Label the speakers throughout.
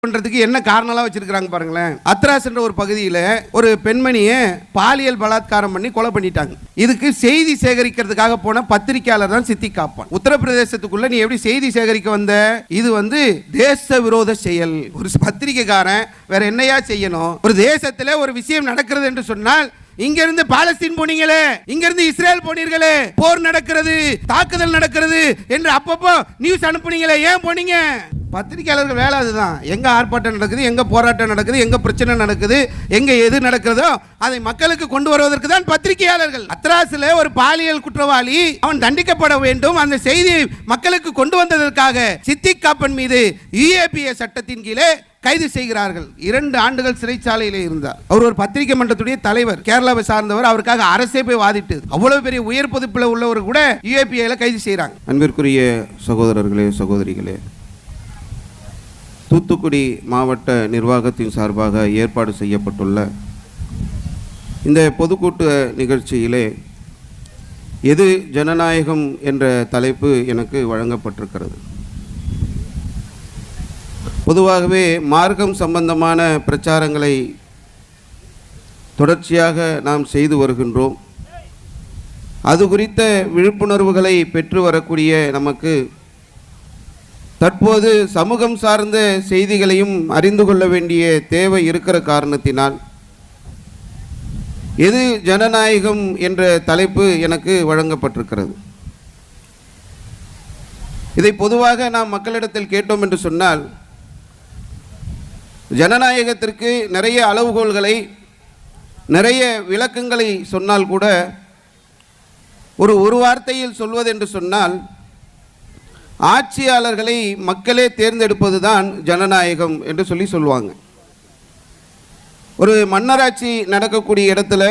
Speaker 1: பண்றதுக்கு என்ன காரணம்லாம் வச்சிருக்காங்க பாருங்களேன். அத்ராஸ் என்ற ஒரு பகுதியில் ஒரு பெண்மணியை பாலியல் பலாத்காரம் பண்ணி கொலை பண்ணிட்டாங்க. இதுக்கு செய்தி சேகரிக்கிறதுக்காக போன பத்திரிகையாளர் தான் சித்திக் காப்பான். உத்தரப்பிரதேசத்துக்குள்ள நீ எப்படி செய்தி சேகரிக்க வந்த? இது தேச விரோத செயல். ஒரு பத்திரிகைக்காரன் வேற என்னையா செய்யணும்? ஒரு தேசத்துல ஒரு விஷயம் நடக்கிறது என்று சொன்னால், இங்க இருந்து பாலஸ்தீன் போனீங்களே, இங்க இருந்து இஸ்ரேல் போனீர்களே, போர் நடக்கிறது, தாக்குதல் நடக்கிறது என்று அப்பப்போ நியூஸ் அனுப்புனீங்களே, ஏன் போனீங்க? பத்திரிகையாளர்கள் வேலை அதுதான். எங்க ஆர்ப்பாட்டம் நடக்குது, எங்க போராட்டம் நடக்குது, எங்க பிரச்சனை நடக்குது, எங்க எது நடக்கிறதோ அதை மக்களுக்கு கொண்டு வருவதற்கு தான் பத்திரிகையாளர்கள். அத்ராஸ்ல ஒரு பாலியல் குற்றவாளி அவன் தண்டிக்கப்பட வேண்டும், அந்த செய்தியை மக்களுக்கு கொண்டு வந்ததற்காக சித்திக் காப்பன் மீது UAPA சட்டத்தின் கீழே கைது செய்கிறார்கள். 2 ஆண்டுகள் சிறைச்சாலையில் இருந்தார். அவர் ஒரு பத்திரிகை மன்றத்துடைய தலைவர், கேரளாவை சார்ந்தவர். அவருக்காக அரசே போய் வாதிட்டு அவ்வளவு பெரிய உயர் பொதுப்பில் உள்ளவர் கூட UAPA கைது செய்கிறாங்க. அன்பிற்குரிய சகோதரர்களே, சகோதரிகளே, தூத்துக்குடி மாவட்ட நிர்வாகத்தின் சார்பாக ஏற்பாடு செய்யப்பட்டுள்ள இந்த பொதுக்கூட்ட நிகழ்ச்சியிலே எது ஜனநாயகம் என்ற தலைப்பு எனக்கு வழங்கப்பட்டிருக்கிறது. பொதுவாகவே மார்க்கம் சம்பந்தமான பிரச்சாரங்களை தொடர்ச்சியாக நாம் செய்து வருகின்றோம். அது குறித்த விழிப்புணர்வுகளை பெற்று வரக்கூடிய நமக்கு தற்போது சமூகம் சார்ந்த செய்திகளையும் அறிந்து கொள்ள வேண்டிய தேவை இருக்கிற காரணத்தினால் எது ஜனநாயகம் என்ற தலைப்பு எனக்கு வழங்கப்பட்டிருக்கிறது. இதை பொதுவாக நாம் மக்களிடத்தில் கேட்டோம் என்று சொன்னால், ஜனநாயகத்திற்கு நிறைய அளவுகோல்களை, நிறைய விளக்கங்களை சொன்னால் கூட ஒரு வார்த்தையில் சொல்வதென்று சொன்னால், ஆட்சியாளர்களை மக்களே தேர்ந்தெடுப்பது தான் ஜனநாயகம் என்று சொல்லுவாங்க. ஒரு மன்னராட்சி நடக்கக்கூடிய இடத்துல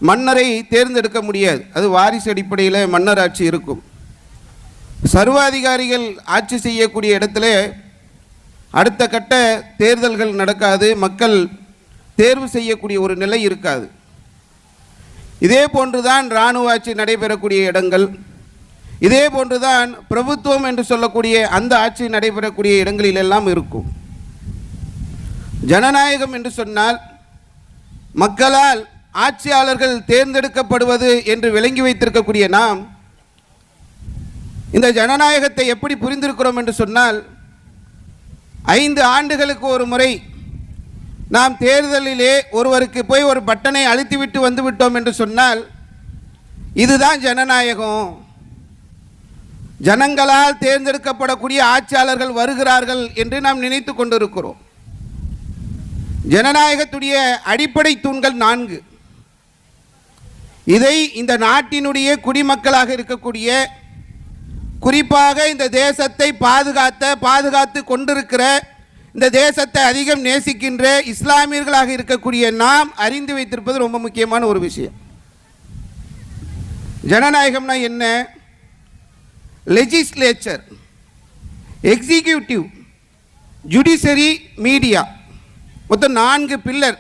Speaker 1: மன்னரை தேர்ந்தெடுக்க முடியாது, அது வாரிசு அடிப்படையில் மன்னராட்சி இருக்கும். சர்வாதிகாரிகள் ஆட்சி செய்யக்கூடிய இடத்துல அடுத்த கட்ட தேர்தல்கள் நடக்காது, மக்கள் தேர்வு செய்யக்கூடிய ஒரு நிலை இருக்காது. இதே போன்றுதான் இராணுவ ஆட்சி நடைபெறக்கூடிய இடங்கள், இதே போன்றுதான் பிரபுத்துவம் என்று சொல்லக்கூடிய அந்த ஆட்சி நடைபெறக்கூடிய இடங்களிலெல்லாம் இருக்கும். ஜனநாயகம் என்று சொன்னால் மக்களால் ஆட்சியாளர்கள் தேர்ந்தெடுக்கப்படுவது என்று விளங்கி வைத்திருக்கக்கூடிய நாம் இந்த ஜனநாயகத்தை எப்படி புரிந்திருக்கிறோம் என்று சொன்னால், 5 ஆண்டுகளுக்கு ஒரு முறை நாம் தேர்தலிலே ஒருவருக்கு போய் ஒரு பட்டனை அழுத்திவிட்டு வந்துவிட்டோம் என்று சொன்னால் இதுதான் ஜனநாயகம். ஜனங்களால் தேர்ந்தெடுக்கப்படக்கூடிய ஆட்சியாளர்கள் வருகிறார்கள் என்று நாம் நினைத்து கொண்டிருக்கிறோம். ஜனநாயகத்துடைய அடிப்படை தூண்கள் 4. இதை இந்த நாட்டினுடைய குடிமக்களாக இருக்கக்கூடிய, குறிப்பாக இந்த தேசத்தை பாதுகாத்து கொண்டிருக்கிற, இந்த தேசத்தை அதிகம் நேசிக்கின்ற இஸ்லாமியர்களாக இருக்கக்கூடிய நாம் அறிந்து வைத்திருப்பது ரொம்ப முக்கியமான ஒரு விஷயம். ஜனநாயகம்னா என்ன? லெஜிஸ்லேச்சர், எக்ஸிக்யூட்டிவ், ஜுடிஷரி, மீடியா, மொத்தம் 4 பில்லர்.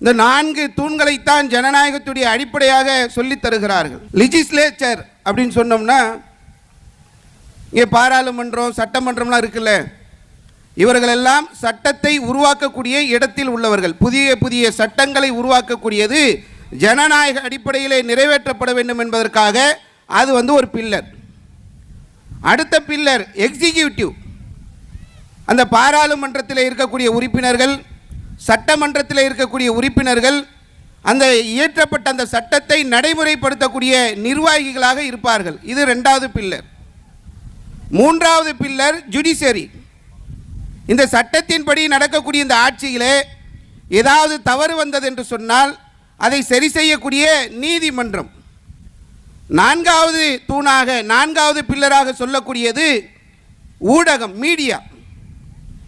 Speaker 1: இந்த 4 தூண்களைத்தான் ஜனநாயகத்துடைய அடிப்படையாக சொல்லித் தருகிறார்கள். லெஜிஸ்லேச்சர் அப்படின்னு சொன்னோம்னா, இங்கே பாராளுமன்றம், சட்டமன்றம்லாம் இருக்குல்ல, இவர்களெல்லாம் சட்டத்தை உருவாக்கக்கூடிய இடத்தில் உள்ளவர்கள். புதிய சட்டங்களை உருவாக்கக்கூடியது ஜனநாயக அடிப்படையிலே நிறைவேற்றப்பட வேண்டும் என்பதற்காக அது ஒரு பில்லர். அடுத்த பில்லர் எக்ஸிக்யூட்டிவ். அந்த பாராளுமன்றத்தில் இருக்கக்கூடிய உறுப்பினர்கள், சட்டமன்றத்தில் இருக்கக்கூடிய உறுப்பினர்கள் அந்த இயற்றப்பட்ட அந்த சட்டத்தை நடைமுறைப்படுத்தக்கூடிய நிர்வாகிகளாக இருப்பார்கள். இது 2வது பில்லர். 3வது பில்லர் ஜுடிஷரி. இந்த சட்டத்தின்படி நடக்கக்கூடிய இந்த ஆட்சியிலே ஏதாவது தவறு வந்தது என்று சொன்னால் அதை சரி செய்யக்கூடிய நீதிமன்றம். 4வது தூணாக, 4வது பில்லராக சொல்லக்கூடியது ஊடகம், மீடியா.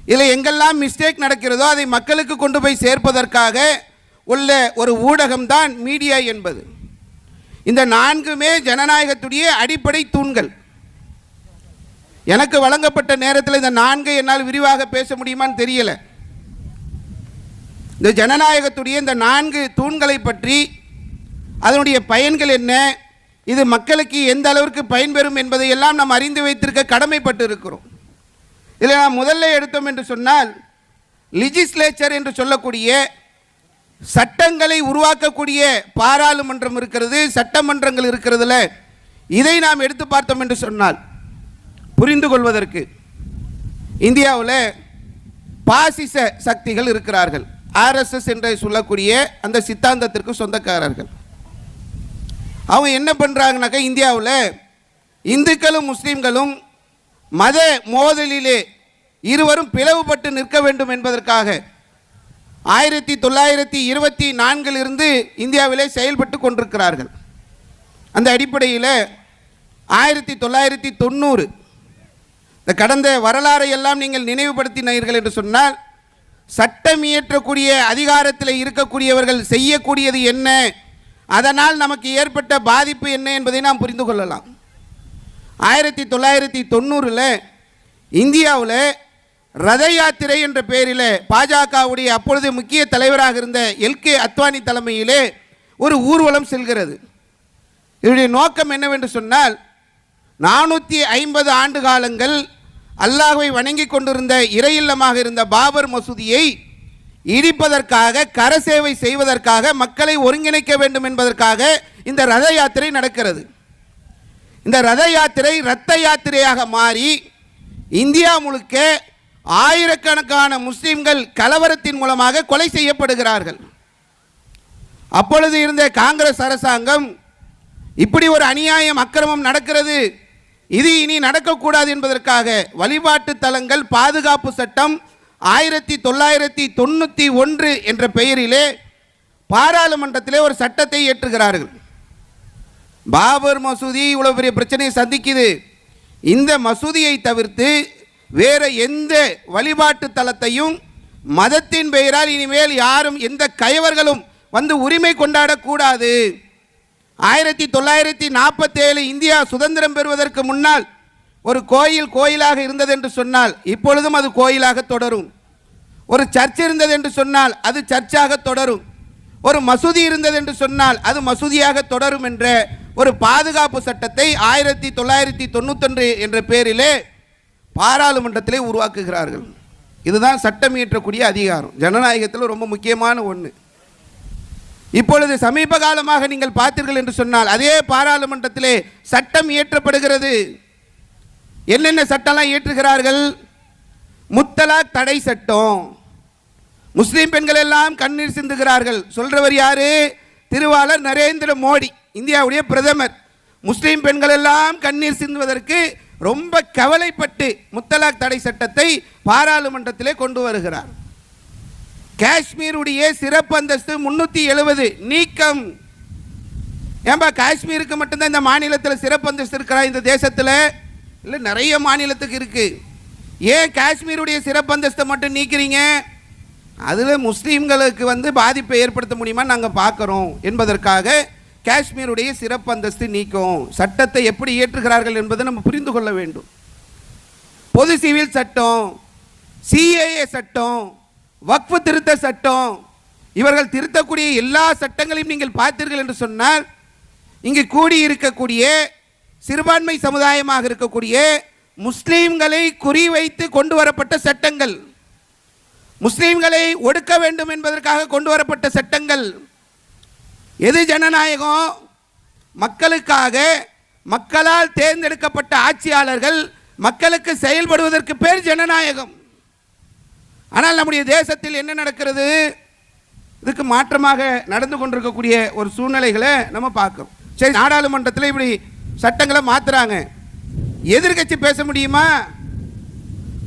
Speaker 1: இதில் எங்கெல்லாம் மிஸ்டேக் நடக்கிறதோ அதை மக்களுக்கு கொண்டு போய் சேர்ப்பதற்காக உள்ள ஒரு ஊடகம்தான் மீடியா என்பது. இந்த 4மே ஜனநாயகத்துடைய அடிப்படை தூண்கள். எனக்கு வழங்கப்பட்ட நேரத்தில் இந்த 4 என்னால் விரிவாக பேச முடியுமான்னு தெரியல. இந்த ஜனநாயகத்துடைய இந்த 4 தூண்களை பற்றி, அதனுடைய பயன்கள் என்ன, இது மக்களுக்கு எந்த அளவிற்கு பயன்பெறும் என்பதையெல்லாம் நாம் அறிந்து வைத்திருக்க கடமைப்பட்டு இருக்கிறோம். இதில் நாம் முதல்ல எடுத்தோம் என்று சொன்னால் லெஜிஸ்லேச்சர் என்று சொல்லக்கூடிய சட்டங்களை உருவாக்கக்கூடிய பாராளுமன்றம் இருக்கிறது, சட்டமன்றங்கள் இருக்கிறதுல இதை நாம் எடுத்து பார்த்தோம் என்று சொன்னால் புரிந்து கொள்வதற்கு இந்தியாவில் பாசிச சக்திகள் இருக்கிறார்கள். ஆர்எஸ்எஸ் என்று சொல்லக்கூடிய அந்த சித்தாந்தத்திற்கு சொந்தக்காரர்கள். அவங்க என்ன பண்ணுறாங்கனாக்கா, இந்தியாவில் இந்துக்களும் முஸ்லீம்களும் மத மோதலிலே இருவரும் பிளவுபட்டு நிற்க வேண்டும் என்பதற்காக 1924 இருந்து இந்தியாவிலே செயல்பட்டு கொண்டிருக்கிறார்கள். அந்த அடிப்படையில் 1990 இந்த கடந்த வரலாறை எல்லாம் நீங்கள் நினைவுபடுத்தினீர்கள் என்று சொன்னால், சட்டம் இயற்றக்கூடிய அதிகாரத்தில் இருக்கக்கூடியவர்கள் செய்யக்கூடியது என்ன, அதனால் நமக்கு ஏற்பட்ட பாதிப்பு என்ன என்பதை நாம் புரிந்து கொள்ளலாம். 1990 இந்தியாவில் ரத யாத்திரை என்ற பெயரில் பாஜகவுடைய அப்பொழுது முக்கிய தலைவராக இருந்த எல்கே அத்வானி தலைமையிலே ஒரு ஊர்வலம் செல்கிறது. இதனுடைய நோக்கம் என்னவென்று சொன்னால், 450 ஆண்டு காலங்கள் அல்லாஹ்வை வணங்கி கொண்டிருந்த இறையில்லமாக இருந்த பாபர் மசூதியை இடிப்பதற்காக, கரசேவை செய்வதற்காக, மக்களை ஒருங்கிணைக்க வேண்டும் என்பதற்காக இந்த ரத யாத்திரை நடக்கிறது. இந்த ரத யாத்திரை இரத்த யாத்திரையாக மாறி இந்தியா முழுக்க ஆயிரக்கணக்கான முஸ்லிம்கள் கலவரத்தின் மூலமாக கொலை செய்யப்படுகிறார்கள். அப்பொழுது இருந்த காங்கிரஸ் அரசாங்கம் இப்படி ஒரு அநியாயம், அக்கிரமம் நடக்கிறது, இது இனி நடக்கக்கூடாது என்பதற்காக வழிபாட்டு தலங்கள் பாதுகாப்பு சட்டம் 1991 என்ற பெயரிலே பாராளுமன்றத்திலே ஒரு சட்டத்தை ஏற்றுகிறார்கள். பாபர் மசூதி இவ்வளவு பெரிய பிரச்சனையை சந்திக்குது, இந்த மசூதியை தவிர்த்து வேற எந்த வழிபாட்டு தலத்தையும் மதத்தின் பெயரால் இனிமேல் யாரும் எந்த கயவர்களும் வந்து உரிமை கொண்டாடக்கூடாது. 1947 இந்தியா சுதந்திரம் பெறுவதற்கு முன்னால் ஒரு கோயிலாக இருந்தது என்று சொன்னால் இப்பொழுதும் அது கோயிலாக தொடரும். ஒரு சர்ச் இருந்தது என்று சொன்னால் அது சர்ச்சாக தொடரும். ஒரு மசூதி இருந்தது என்று சொன்னால் அது மசூதியாக தொடரும் என்ற ஒரு பாதுகாப்பு சட்டத்தை 1991 என்ற பெயரிலே பாராளுமன்றத்திலே உருவாக்குகிறார்கள். இதுதான் சட்டம் இயற்றக்கூடிய அதிகாரம், ஜனநாயகத்தில் ரொம்ப முக்கியமான ஒன்று. இப்பொழுது சமீப காலமாக நீங்கள் பார்த்தீர்கள் என்று சொன்னால் அதே பாராளுமன்றத்திலே சட்டம் இயற்றப்படுகிறது. என்னென்ன சட்டம்லாம் இயற்றுகிறார்கள்? முத்தலாக் தடை சட்டம். முஸ்லீம் பெண்கள் எல்லாம் கண்ணீர் சிந்துகிறார்கள். சொல்றவர் யாரு? திருவாளர் நரேந்திர மோடி, இந்தியாவுடைய பிரதமர். முஸ்லீம் பெண்கள் எல்லாம் கண்ணீர் சிந்துவதற்கு ரொம்ப கவலைப்பட்டு முத்தலாக் தடை சட்டத்தை பாராளுமன்றத்திலே கொண்டு வருகிறார். காஷ்மீருடைய சிறப்பு அந்தஸ்து 370 நீக்கம். ஏன்பா காஷ்மீருக்கு மட்டும்தான் இந்த மாநிலத்தில் சிறப்பு அந்தஸ்து இருக்கிறா? இந்த தேசத்தில் இல்லை, நிறைய மாநிலத்துக்கு இருக்கு. ஏன் காஷ்மீருடைய சிறப்பு அந்தஸ்தை மட்டும் நீக்கிறீங்க? அதில் முஸ்லீம்களுக்கு பாதிப்பை ஏற்படுத்த முடியுமா நாங்கள் பார்க்குறோம் என்பதற்காக காஷ்மீருடைய சிறப்பு அந்தஸ்து நீக்கும். சட்டத்தை எப்படி ஏற்றுகிறார்கள் என்பதை நம்ம புரிந்து கொள்ள வேண்டும். பொது சிவில் சட்டம், சிஏஏ சட்டம், வக்ஃபு திருத்த சட்டம், இவர்கள் திருத்தக்கூடிய எல்லா சட்டங்களையும் நீங்கள் பார்த்தீர்கள் என்று சொன்னால் இங்கு கூடியிருக்கக்கூடிய சிறுபான்மை சமுதாயமாக இருக்கக்கூடிய முஸ்லீம்களை குறிவைத்து கொண்டு வரப்பட்ட சட்டங்கள், முஸ்லீம்களை ஒடுக்க வேண்டும் என்பதற்காக கொண்டு வரப்பட்ட சட்டங்கள். எது ஜனநாயகம்? மக்களுக்காக மக்களால் தேர்ந்தெடுக்கப்பட்ட ஆட்சியாளர்கள் மக்களுக்கு செயல்படுவதற்கு பேர் ஜனநாயகம். ஆனால் நம்முடைய தேசத்தில் என்ன நடக்கிறது? இதுக்கு மாற்றமாக நடந்து கொண்டிருக்கக்கூடிய ஒரு சூழ்நிலைகளை நம்ம பார்க்கிறோம். சரி, நாடாளுமன்றத்தில் இப்படி சட்டங்களை மாற்றுறாங்க, எதிர்கட்சி பேச முடியுமா?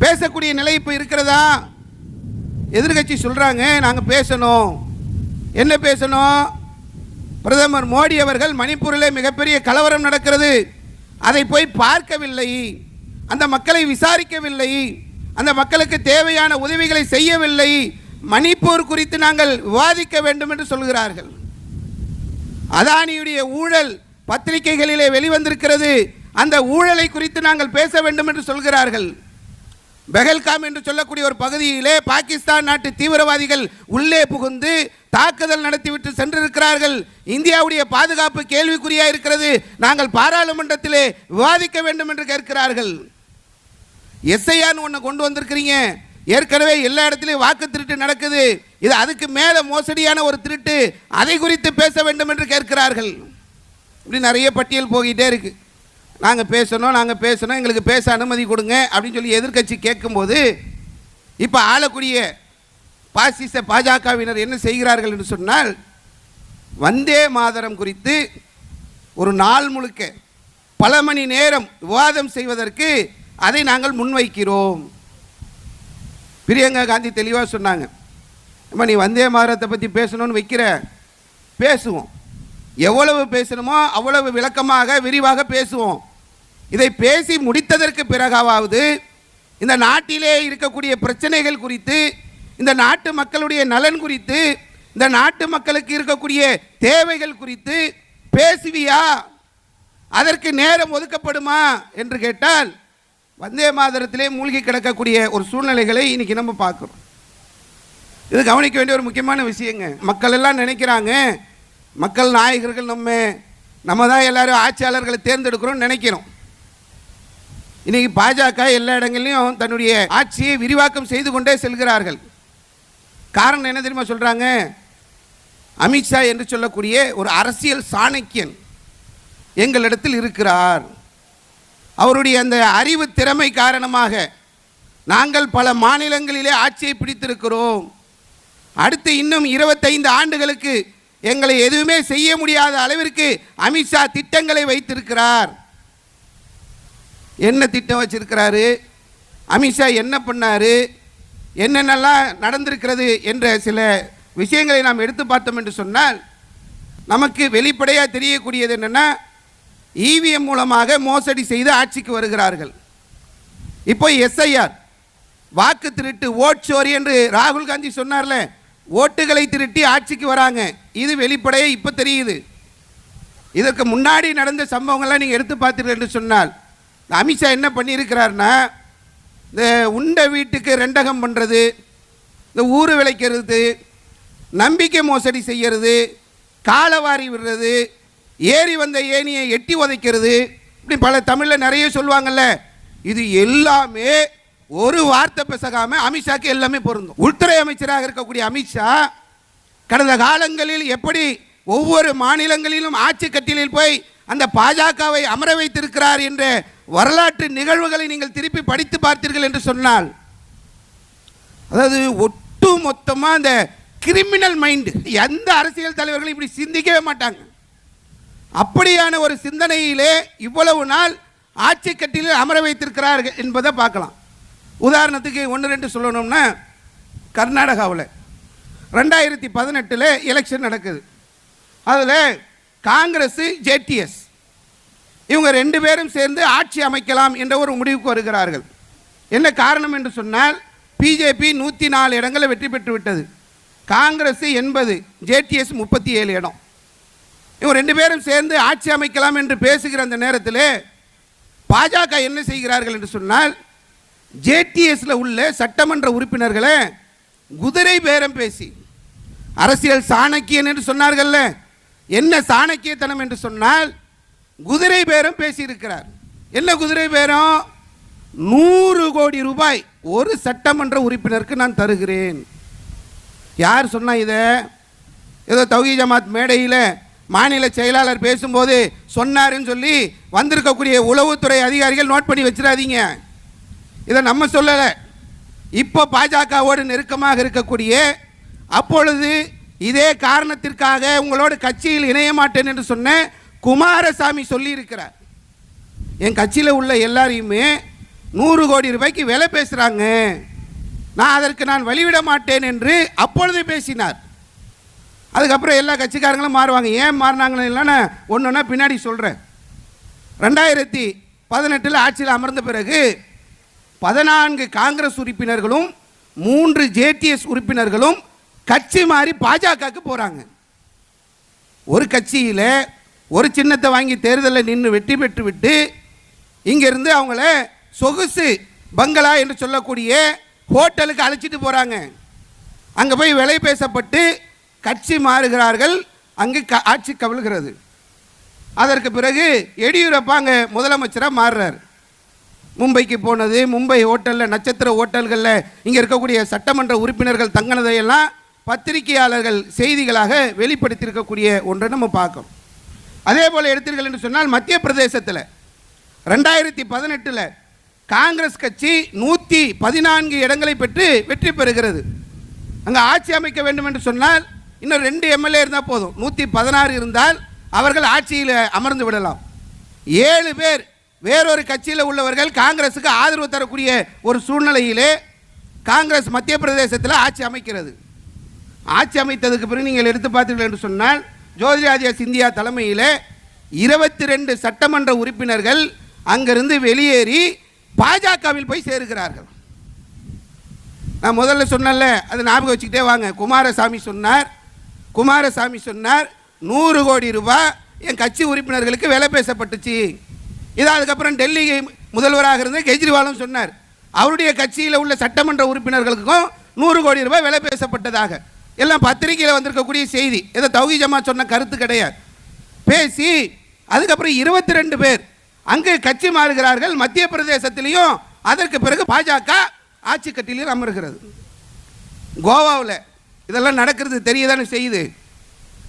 Speaker 1: பேசக்கூடிய நிலை இப்போ இருக்கிறதா? எதிர்கட்சி சொல்கிறாங்க நாங்கள் பேசணும். என்ன பேசணும்? பிரதமர் மோடி அவர்கள் மணிப்பூரில் மிகப்பெரிய கலவரம் நடக்கிறது, அதை போய் பார்க்கவில்லை, அந்த மக்களை விசாரிக்கவில்லை, அந்த மக்களுக்கு தேவையான உதவிகளை செய்யவில்லை, மணிப்பூர் குறித்து நாங்கள் விவாதிக்க வேண்டும் என்று சொல்கிறார்கள். அதானியுடைய ஊழல் பத்திரிகைகளிலே வெளிவந்திருக்கிறது, அந்த ஊழலை குறித்து நாங்கள் பேச வேண்டும் என்று சொல்கிறார்கள். பெஹல்காம் என்று சொல்லக்கூடிய ஒரு பகுதியிலே பாகிஸ்தான் நாட்டு தீவிரவாதிகள் உள்ளே புகுந்து தாக்குதல் நடத்திவிட்டு சென்றிருக்கிறார்கள். இந்தியாவுடைய பாதுகாப்பு கேள்விக்குறியாக இருக்கிறது, நாங்கள் பாராளுமன்றத்திலே விவாதிக்க வேண்டும் என்று கேட்கிறார்கள். எஸ்ஐஆர்னு ஒன்று கொண்டு வந்திருக்கிறீங்க. ஏற்கனவே எல்லா இடத்துலையும் வாக்கு திருட்டு நடக்குது, இது அதுக்கு மேலே மோசடியான ஒரு திருட்டு, அதை குறித்து பேச வேண்டும் என்று கேட்கிறார்கள். இப்படி நிறைய பட்டியல் போகிட்டே இருக்கு. நாங்கள் பேசணும், எங்களுக்கு பேச அனுமதி கொடுங்க அப்படின்னு சொல்லி எதிர்க்கட்சி கேட்கும்போது இப்போ ஆளக்கூடிய பாசிச பாஜகவினர் என்ன செய்கிறார்கள் என்று சொன்னால், வந்தே மாதரம் குறித்து ஒரு நாள் முழுக்க பல மணி நேரம் விவாதம் செய்வதற்கு அதை நாங்கள் முன்வைக்கிறோம். பிரியங்கா காந்தி தெளிவாக சொன்னாங்க, அம்மா நீ வந்தே மாதரத்தை பற்றி பேசணும்னு வைக்கிற, பேசுவோம், எவ்வளவு பேசணுமோ அவ்வளவு விளக்கமாக விரிவாக பேசுவோம். இதை பேசி முடித்ததற்கு பிறகாவது இந்த நாட்டிலே இருக்கக்கூடிய பிரச்சனைகள் குறித்து, இந்த நாட்டு மக்களுடைய நலன் குறித்து, இந்த நாட்டு மக்களுக்கு இருக்கக்கூடிய தேவைகள் குறித்து பேசுவியா, அதற்கு நேரம் ஒதுக்கப்படுமா என்று கேட்டால் வந்தே மாதரத்திலே மூழ்கி கிடக்கக்கூடிய ஒரு சூழ்நிலைகளை இன்னைக்கு நம்ம பார்க்குறோம். இது கவனிக்க வேண்டிய ஒரு முக்கியமான விஷயங்க. மக்கள் எல்லாம் நினைக்கிறாங்க மக்கள் நாயகர்கள் நம்ம தான் எல்லாரும் ஆட்சியாளர்களை தேர்ந்தெடுக்கிறோம் நினைக்கிறோம். இன்னைக்கு பாஜக எல்லா இடங்கள்லையும் தன்னுடைய ஆட்சியை விரிவாக்கம் செய்து கொண்டே செல்கிறார்கள். காரணம் என்ன தெரியுமா சொல்றாங்க? அமித்ஷா என்று சொல்லக்கூடிய ஒரு அரசியல் சாணக்கியன் எங்களிடத்தில் இருக்கிறார். அவருடைய அந்த அறிவு திறமை காரணமாக நாங்கள் பல மாநிலங்களிலே ஆட்சியை பிடித்திருக்கிறோம். அடுத்து இன்னும் 25 ஆண்டுகளுக்கு எங்களை எதுவுமே செய்ய முடியாத அளவிற்கு அமித்ஷா திட்டங்களை வைத்திருக்கிறார். என்ன திட்டம் வச்சிருக்கிறாரு, அமித்ஷா என்ன பண்ணாரு, என்னென்னலாம் நடந்திருக்கிறது என்ற சில விஷயங்களை நாம் எடுத்து பார்த்தோம் என்று சொன்னால் நமக்கு வெளிப்படையாக தெரியக்கூடியது என்னென்னா, இவிஎம் மூலமாக மோசடி செய்து ஆட்சிக்கு வருகிறார்கள். இப்போ எஸ்ஐஆர் வாக்கு திருட்டு, ஓட் சோரி என்று ராகுல் காந்தி சொன்னார்ல, ஓட்டுகளை திருட்டி ஆட்சிக்கு வராங்க. இது வெளிப்படையாக இப்போ தெரியுது. இதற்கு முன்னாடி நடந்த சம்பவங்கள்லாம் நீங்கள் எடுத்து பார்த்தீர்கள் என்று சொன்னால், அமித்ஷா என்ன பண்ணியிருக்கிறார்னா, இந்த உண்ட வீட்டுக்கு ரெண்டகம் பண்ணுறது, இந்த ஊறு விளைக்கிறது, நம்பிக்கை மோசடி செய்கிறது, காலவாரி விடுறது, ஏறி வந்த ஏனியை எட்டி உதைக்கிறது, இப்படி பல தமிழில் நிறைய சொல்லுவாங்கல்ல, இது எல்லாமே ஒரு வார்த்தை பேசாம அமித்ஷாக்கு எல்லாமே பொருந்தும். உள்துறை அமைச்சராக இருக்கக்கூடிய அமித்ஷா கடந்த காலங்களில் எப்படி ஒவ்வொரு மாநிலங்களிலும் ஆட்சி கட்டிலில் போய் அந்த பாஜகவை அமர வைத்திருக்கிறார் என்ற வரலாற்று நிகழ்வுகளை நீங்கள் திருப்பி படித்து பார்த்தீர்கள் என்று சொன்னால், அதாவது ஒட்டு மொத்தமாக அந்த கிரிமினல் மைண்டு, எந்த அரசியல் தலைவர்களும் இப்படி சிந்திக்கவே மாட்டாங்க. அப்படியான ஒரு சிந்தனையிலே இவ்வளவு நாள் ஆட்சி கட்டிலில் அமர வைத்திருக்கிறார்கள் என்பதை பார்க்கலாம். உதாரணத்துக்கு 1-2 சொல்லணும்னா, கர்நாடகாவில் 2018 எலெக்ஷன் நடக்குது. அதில் காங்கிரஸ் ஜேடிஎஸ் இவங்க 2 பேரும் சேர்ந்து ஆட்சி அமைக்கலாம் என்ற ஒரு முடிவுக்கு வருகிறார்கள். என்ன காரணம் என்று சொன்னால், பிஜேபி 104 இடங்களை வெற்றி பெற்று விட்டது, காங்கிரஸ் 80, ஜேடிஎஸ் 37 இடம். இவங்க 2 பேரும் சேர்ந்து ஆட்சி அமைக்கலாம் என்று பேசுகிற அந்த நேரத்தில் பாஜக என்ன செய்கிறார்கள் என்று சொன்னால், ஜேடிஎஸ்ல உள்ள சட்டமன்ற உறுப்பினர்களை குதிரை பேரம் பேசி, அரசியல் சாணக்கியன் என்று சொன்னார்கள்ல, என்ன சாணக்கியத்தனம் என்று சொன்னால் குதிரை பேரம் பேசியிருக்கிறார். என்ன குதிரை பேரம்? 100 கோடி ரூபாய் ஒரு சட்டமன்ற உறுப்பினருக்கு நான் தருகிறேன். யார் சொன்னா இதை? ஏதோ தௌஹீத் ஜமாத் மேடையில் மாநில செயலாளர் பேசும்போது சொன்னாருன்னு சொல்லி வந்திருக்கக்கூடிய உளவுத்துறை அதிகாரிகள் நோட் பண்ணி வச்சிடாதீங்க. இதை நம்ம சொல்லலை. இப்போ பாஜகவோடு நெருக்கமாக இருக்கக்கூடிய, அப்பொழுது இதே காரணத்திற்காக உங்களோடு கட்சியில் இணைய மாட்டேன் என்று சொன்ன குமாரசாமி சொல்லி இருக்கிறார். என் கட்சியில் உள்ள எல்லாரையுமே 100 கோடி ரூபாய்க்கு விலை பேசுகிறாங்க, அதற்கு நான் வழிவிட மாட்டேன் என்று அப்பொழுது பேசினார். அதுக்கப்புறம் எல்லா கட்சிக்காரங்களும் மாறுவாங்க. ஏன் மாறினாங்கன்னு இல்லைன்னா ஒன்றுன்னா பின்னாடி சொல்கிறேன். 2018 ஆட்சியில் அமர்ந்த பிறகு 14 காங்கிரஸ் உறுப்பினர்களும் 3 ஜேடிஎஸ் உறுப்பினர்களும் கட்சி மாறி பாஜகவுக்கு போகிறாங்க. ஒரு கட்சியில் ஒரு சின்னத்தை வாங்கி தேர்தலில் நின்று வெற்றி பெற்று விட்டு இங்கிருந்து அவங்கள சொகுசு பங்களா என்று சொல்லக்கூடிய ஹோட்டலுக்கு அழைச்சிட்டு போகிறாங்க. அங்கே போய் விலை பேசப்பட்டு கட்சி மாறுகிறார்கள், அங்கு ஆட்சி கவிழ்கிறது. அதற்கு பிறகு எடியூரப்பா அங்கே முதலமைச்சராக மாறுறார். மும்பைக்கு போனது, மும்பை ஹோட்டலில் நட்சத்திர ஹோட்டல்களில் இங்கே இருக்கக்கூடிய சட்டமன்ற உறுப்பினர்கள் தங்கினதையெல்லாம் பத்திரிகையாளர்கள் செய்திகளாக வெளிப்படுத்தியிருக்கக்கூடிய ஒன்றை நம்ம பார்க்கணும். அதே போல் எடுத்தீர்கள் என்று சொன்னால் மத்திய பிரதேசத்தில் 2018 காங்கிரஸ் கட்சி 114 இடங்களை பெற்று வெற்றி பெறுகிறது. அங்கே ஆட்சி அமைக்க வேண்டும் என்று சொன்னால் இன்னும் 2 எம்எல்ஏ இருந்தால் போதும். 116 இருந்தால் அவர்கள் ஆட்சியில் அமர்ந்து விடலாம். 7 பேர் வேறொரு கட்சியில் உள்ளவர்கள் காங்கிரஸுக்கு ஆதரவு தரக்கூடிய ஒரு சூழ்நிலையிலே காங்கிரஸ் மத்திய பிரதேசத்தில் ஆட்சி அமைக்கிறது. ஆட்சி அமைத்ததுக்கு பிறகு நீங்கள் எடுத்து பார்த்தீர்கள் என்று சொன்னால் ஜோதிராதித்ய சிந்தியா தலைமையில் 22 சட்டமன்ற உறுப்பினர்கள் அங்கிருந்து வெளியேறி பாஜகவில் போய் சேருகிறார்கள். நான் முதல்ல சொன்னல, அதை ஞாபகம் வச்சுக்கிட்டே வாங்க. குமாரசாமி சொன்னார் 100 கோடி ரூபாய் என் கட்சி உறுப்பினர்களுக்கு வேலை பேசப்பட்டுச்சு. இது அதுக்கப்புறம் டெல்லி முதல்வராக இருந்த கெஜ்ரிவாலும் சொன்னார் அவருடைய கட்சியில் உள்ள சட்டமன்ற உறுப்பினர்களுக்கும் 100 கோடி ரூபாய் வேலை பேசப்பட்டதாக. எல்லாம் பத்திரிகையில் வந்திருக்கக்கூடிய செய்தி. ஏதோ தௌஹீத் ஜமாத் சொன்ன கருத்து கிடையாது. பேசி அதுக்கப்புறம் 22 பேர் அங்கு கட்சி மாறுகிறார்கள். மத்திய பிரதேசத்திலையும் அதற்கு பிறகு பாஜக ஆட்சி கட்டிலையும் அமர்கிறது. கோவாவில் இதெல்லாம் நடக்கிறது தெரியதானே செய்யுது.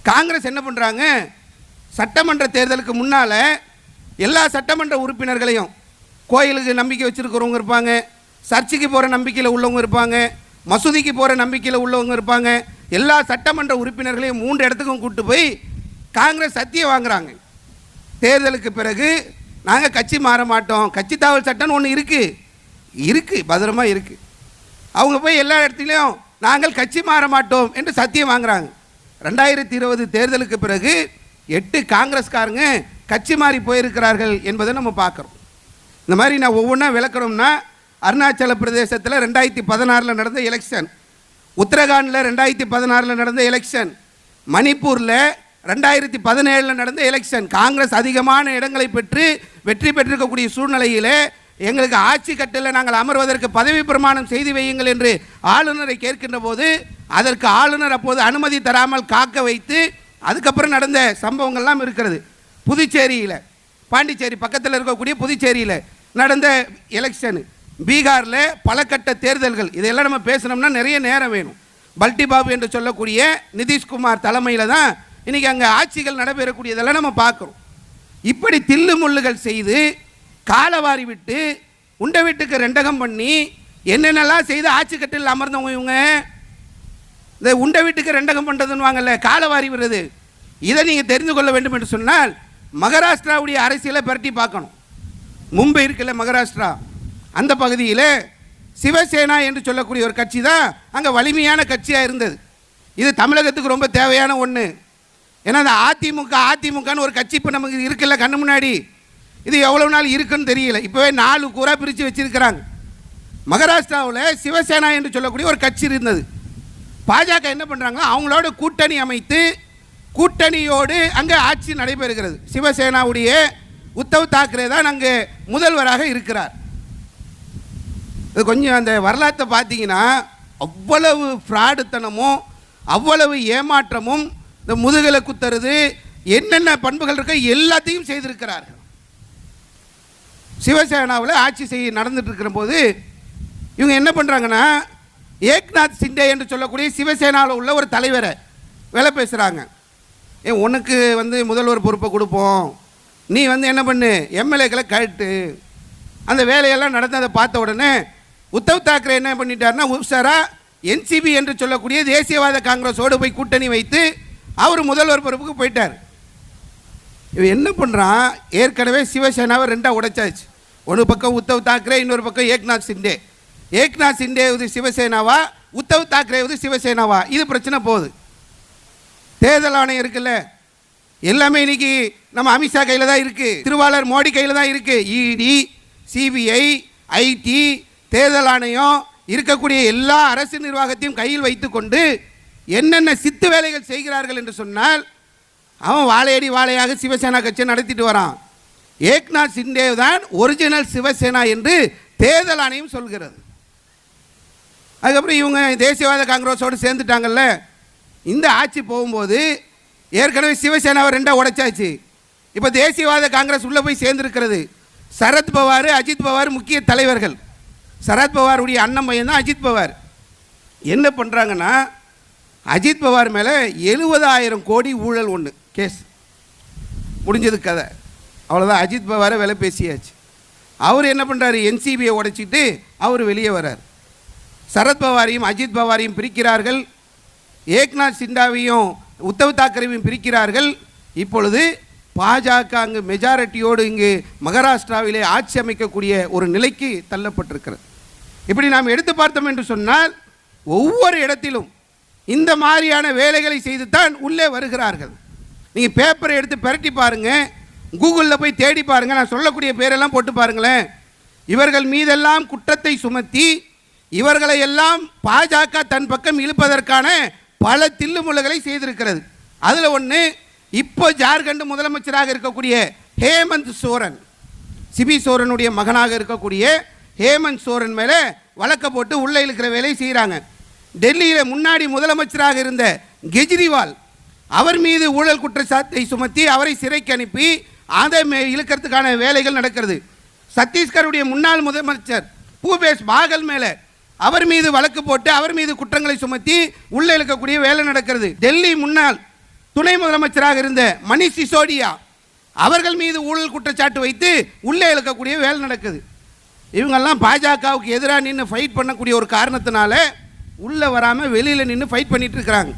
Speaker 1: காங்கிரஸ் என்ன பண்ணுறாங்க, சட்டமன்ற தேர்தலுக்கு முன்னால் எல்லா சட்டமன்ற உறுப்பினர்களையும், கோயிலுக்கு நம்பிக்கை வச்சுருக்கிறவங்க இருப்பாங்க, சர்ச்சுக்கு போகிற நம்பிக்கையில் உள்ளவங்க இருப்பாங்க, மசூதிக்கு போகிற நம்பிக்கையில் உள்ளவங்க இருப்பாங்க, எல்லா சட்டமன்ற உறுப்பினர்களையும் 3 இடத்துக்கும் கூப்பிட்டு போய் காங்கிரஸ் சத்தியம் வாங்குறாங்க. தேர்தலுக்கு பிறகு நாங்கள் கட்சி மாற மாட்டோம், கட்சி தாவல் சட்டம்னு ஒன்று இருக்குது பத்திரமா இருக்குது. அவங்க போய் எல்லா இடத்துலையும் நாங்கள் கட்சி மாற மாட்டோம் என்று சத்தியம் வாங்குறாங்க. 2020 தேர்தலுக்கு பிறகு 8 காங்கிரஸ்காரங்க கட்சி மாறி போயிருக்கிறார்கள் என்பதை நம்ம பார்க்குறோம். இந்த மாதிரி நான் ஒவ்வொன்றா விளக்கணும்னா, அருணாச்சல பிரதேசத்தில் 2016 நடந்த எலெக்ஷன், உத்தரகாண்டில் 2016 நடந்த எலெக்ஷன், மணிப்பூரில் 2017 நடந்த எலெக்ஷன். காங்கிரஸ் அதிகமான இடங்களை பெற்று வெற்றி பெற்றிருக்கக்கூடிய சூழ்நிலையில் எங்களுக்கு ஆட்சி கட்டில் நாங்கள் அமர்வதற்கு பதவி பிரமாணம் செய்து வையுங்கள் என்று ஆளுநரை கேட்கின்ற போது அதற்கு ஆளுநர் அப்போது அனுமதி தராமல் காக்க வைத்து அதுக்கப்புறம் நடந்த சம்பவங்கள்லாம் இருக்கிறது. புதுச்சேரியில், பாண்டிச்சேரி பக்கத்தில் இருக்கக்கூடிய புதுச்சேரியில் நடந்த எலெக்ஷனு, பீகாரில் பல கட்ட தேர்தல்கள். இதெல்லாம் நம்ம பேசணும்னா நிறைய நேரம் வேணும். பல்டி பாபு என்று சொல்லக்கூடிய நிதிஷ்குமார் தலைமையில் தான் இன்றைக்கி அங்கே ஆட்சிகள் நடைபெறக்கூடியதெல்லாம் நம்ம பார்க்குறோம். இப்படி தில்லு முள்ளுகள் செய்து காலவாரி விட்டு உண்டை வீட்டுக்கு ரெண்டகம் பண்ணி என்னென்னலாம் செய்து ஆட்சி கட்டில் அமர்ந்தவங்க இவங்க. இந்த உண்டை வீட்டுக்கு ரெண்டகம் பண்ணுறதுன்னு வாங்கல்ல, காலவாரி விடுறது. இதை நீங்கள் தெரிந்து கொள்ள வேண்டும் என்று சொன்னால் மகாராஷ்டிராவுடைய அரசியலை பரட்டி பார்க்கணும். மும்பை இருக்குல்ல மகாராஷ்டிரா, அந்த பகுதியில் சிவசேனா என்று சொல்லக்கூடிய ஒரு கட்சி தான் அங்கே வலிமையான கட்சியாக இருந்தது. இது தமிழகத்துக்கு ரொம்ப தேவையான ஒன்று. ஏன்னா அந்த அதிமுகன்னு ஒரு கட்சி இப்போ நமக்கு இருக்குல்ல கண்ணு முன்னாடி, இது எவ்வளோ நாள் இருக்குன்னு தெரியல. இப்போவே 4 கூறாக பிரித்து வச்சிருக்கிறாங்க. மகாராஷ்டிராவில் சிவசேனா என்று சொல்லக்கூடிய ஒரு கட்சி இருந்தது. பாஜக என்ன பண்ணுறாங்க, அவங்களோட கூட்டணி அமைத்து கூட்டணியோடு அங்கே ஆட்சி நடைபெறுகிறது. சிவசேனாவுடைய உத்தவ் தாக்கரே தான் அங்கே முதல்வராக இருக்கிறார். இது கொஞ்சம் அந்த வரலாற்றை பார்த்தீங்கன்னா அவ்வளவு ஃப்ராடுத்தனமும் அவ்வளவு ஏமாற்றமும், இந்த முதுகலை குத்துறது என்னென்ன பண்புகள் இருக்க எல்லாத்தையும் செய்திருக்கிறார்கள். சிவசேனாவில் ஆட்சி நடந்துட்டு இருக்கிற போது இவங்க என்ன பண்ணுறாங்கன்னா, ஏக்நாத் சிண்டே என்று சொல்லக்கூடிய சிவசேனாவில் உள்ள ஒரு தலைவரை வேலை பேசுகிறாங்க. உனக்கு முதல்வர் பொறுப்பை கொடுப்போம், நீ என்ன பண்ணு எம்எல்ஏக்களை கழட்டு. அந்த வேலையெல்லாம் நடந்ததை பார்த்த உடனே உத்தவ் தாக்கரே என்ன பண்ணிட்டாருன்னா, உப்சாரா என்சிபி என்று சொல்லக்கூடிய தேசியவாத காங்கிரஸோடு போய் கூட்டணி வைத்து அவர் முதல்வர் பொறுப்புக்கு போயிட்டார். இவன் என்ன பண்ணுறான், ஏற்கனவே சிவசேனாவை 2ஆக உடைச்சாச்சு. ஒரு பக்கம் உத்தவ் தாக்கரே, இன்னொரு பக்கம் ஏக்நாத் சிண்டே. ஏக்நாத் சிண்டே சிவசேனாவா, உத்தவ் தாக்கரே சிவசேனாவா, இது பிரச்சனை போகுது. தேர்தல் ஆணையம் இருக்குல்ல, எல்லாமே இன்னைக்கு நம்ம அமித்ஷா கையில் தான் இருக்குது, திருவாளர் மோடி கையில் தான் இருக்குது. இடி, சிபிஐ, ஐடி, தேர்தல் ஆணையம் இருக்கக்கூடிய எல்லா அரசு நிர்வாகத்தையும் கையில் வைத்துக்கொண்டு என்னென்ன சித்து வேலைகள் செய்கிறார்கள் என்று சொன்னால், அவன் வாழையடி வாழையாக சிவசேனா கட்சியை நடத்திட்டு வரான். ஏக்நாத் சிண்டே தான் ஒரிஜினல் சிவசேனா என்று தேர்தல் ஆணையம் சொல்கிறது. அதுக்கப்புறம் இவங்க தேசியவாத காங்கிரஸோடு சேர்ந்துட்டாங்கல்ல. இந்த ஆட்சி போகும்போது ஏற்கனவே சிவசேனாவை 2ஆக உடைச்சாச்சு. இப்போ தேசியவாத காங்கிரஸ் உள்ளே போய் சேர்ந்துருக்கிறது. சரத்பவார், அஜித் பவார் முக்கிய தலைவர்கள். சரத்பவாருடைய அண்ணன் பையன் தான் அஜித் பவார். என்ன பண்ணுறாங்கன்னா, அஜித் பவார் மேலே 70,000 கோடி ஊழல் ஒன்று கேஸ் முடிஞ்சது கதை. அவ்வளோதான், அஜித் பவாரை விலை பேசியாச்சு. அவர் என்ன பண்ணுறாரு, என்சிபியை உடைச்சிட்டு அவர் வெளியே வர்றார். சரத்பவாரையும் அஜித் பவாரையும் பிரிக்கிறார்கள், ஏக்நாத் சிண்டாவையும் உத்தவ் தாக்கரேவையும் பிரிக்கிறார்கள். இப்பொழுது பாஜக அங்கு மெஜாரிட்டியோடு இங்கு மகாராஷ்டிராவிலே ஆட்சி அமைக்கக்கூடிய ஒரு நிலைக்கு தள்ளப்பட்டிருக்கிறது. இப்படி நாம் எடுத்து பார்த்தோம் என்று சொன்னால் ஒவ்வொரு இடத்திலும் இந்த மாதிரியான வேலைகளை செய்து தான் உள்ளே வருகிறார்கள். நீங்கள் பேப்பரை எடுத்து பிரட்டி பாருங்கள், கூகுளில் போய் தேடி பாருங்கள், நான் சொல்லக்கூடிய பேரெல்லாம் போட்டு பாருங்களேன். இவர்கள் மீதெல்லாம் குற்றத்தை சுமத்தி இவர்களை எல்லாம் பாஜக தன் பக்கம் இழுப்பதற்கான பல தில்லுமுள்ளுகளை செய்திருக்கிறது. அதில் ஒன்று, இப்போ ஜார்க்கண்ட் முதலமைச்சராக இருக்கக்கூடிய ஹேமந்த் சோரன், சிபி சோரனுடைய மகனாக இருக்கக்கூடிய ஹேமந்த் சோரன் மேலே வழக்க போட்டு உள்ளே இழுக்கிற வேலையை செய்கிறாங்க. டெல்லியில் முன்னாடி முதலமைச்சராக இருந்த கெஜ்ரிவால், அவர் மீது ஊழல் குற்றச்சாட்டை சுமத்தி அவரை சிறைக்கு அனுப்பி அதை இழுக்கிறதுக்கான வேலைகள் நடக்கிறது. சத்தீஸ்கருடைய முன்னாள் முதலமைச்சர் பூபேஷ் பாகல் மேலே அவர் மீது வழக்கு போட்டு அவர் மீது குற்றங்களை சுமத்தி உள்ளே இழுக்கக்கூடிய வேலை நடக்கிறது. டெல்லி முன்னாள் துணை முதலமைச்சராக இருந்த மணிஷ் சிசோடியா, அவர்கள் மீது ஊழல் குற்றச்சாட்டு வைத்து உள்ளே இழுக்கக்கூடிய வேலை நடக்குது. இவங்கெல்லாம் பாஜகவுக்கு எதிராக நின்று ஃபைட் பண்ணக்கூடிய ஒரு காரணத்தினால உள்ளே வராமல் வெளியில் நின்று ஃபைட் பண்ணிட்டு இருக்கிறாங்க.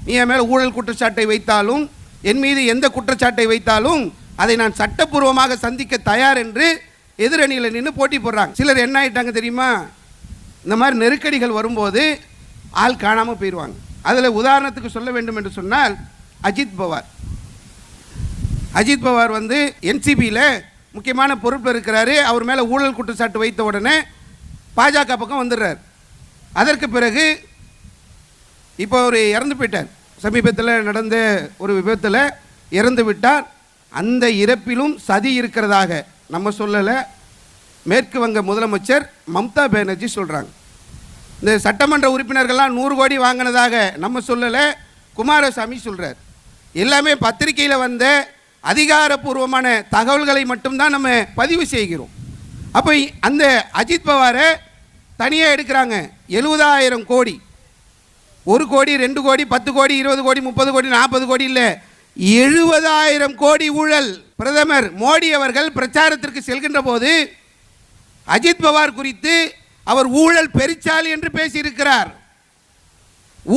Speaker 1: நீ என் மேலே ஊழல் குற்றச்சாட்டை வைத்தாலும், என் மீது எந்த குற்றச்சாட்டை வைத்தாலும் அதை நான் சட்டப்பூர்வமாக சந்திக்க தயார் என்று எதிரணியில் நின்று போட்டி போடுறாங்க. சிலர் என்ன ஆகிட்டாங்க தெரியுமா, இந்த மாதிரி நெருக்கடிகள் வரும்போது ஆள் காணாமல் போயிடுவாங்க. அதில் உதாரணத்துக்கு சொல்ல வேண்டும் என்று சொன்னால் அஜித் பவார். அஜித் பவார் வந்து என்சிபியில் முக்கியமான பொறுப்பில் இருக்கிறாரு. அவர் மேலே ஊழல் குற்றச்சாட்டு வைத்த உடனே பாஜக பக்கம் வந்துடுறார். அதற்கு பிறகு இப்போ அவர் இறந்து போயிட்டார். சமீபத்தில் நடந்த ஒரு விபத்தில் இறந்து விட்டார். அந்த இறப்பிலும் சதி இருக்கிறதாக நம்ம சொல்லலை, மேற்கு வங்க முதலமைச்சர் மம்தா பானர்ஜி சொல்கிறாங்க. இந்த சட்டமன்ற உறுப்பினர்கள்லாம் 100 கோடி வாங்கினதாக நம்ம சொல்லலை, குமாரசாமி சொல்கிறார். எல்லாமே பத்திரிகையில் வந்த அதிகாரப்பூர்வமான தகவல்களை மட்டும்தான் நம்ம பதிவு செய்கிறோம். அப்போ அந்த அஜித் பவாரை தனியாக எடுக்கிறாங்க. 70,000 கோடி, 1 கோடி 2 கோடி 10 கோடி 20 கோடி 30 கோடி 40 கோடி இல்லை, 70,000 கோடி ஊழல். பிரதமர் மோடி அவர்கள் பிரச்சாரத்திற்கு செல்கின்ற போது அஜித் பவார் குறித்து அவர் ஊழல் பெருச்சாலி என்று பேசியிருக்கிறார்.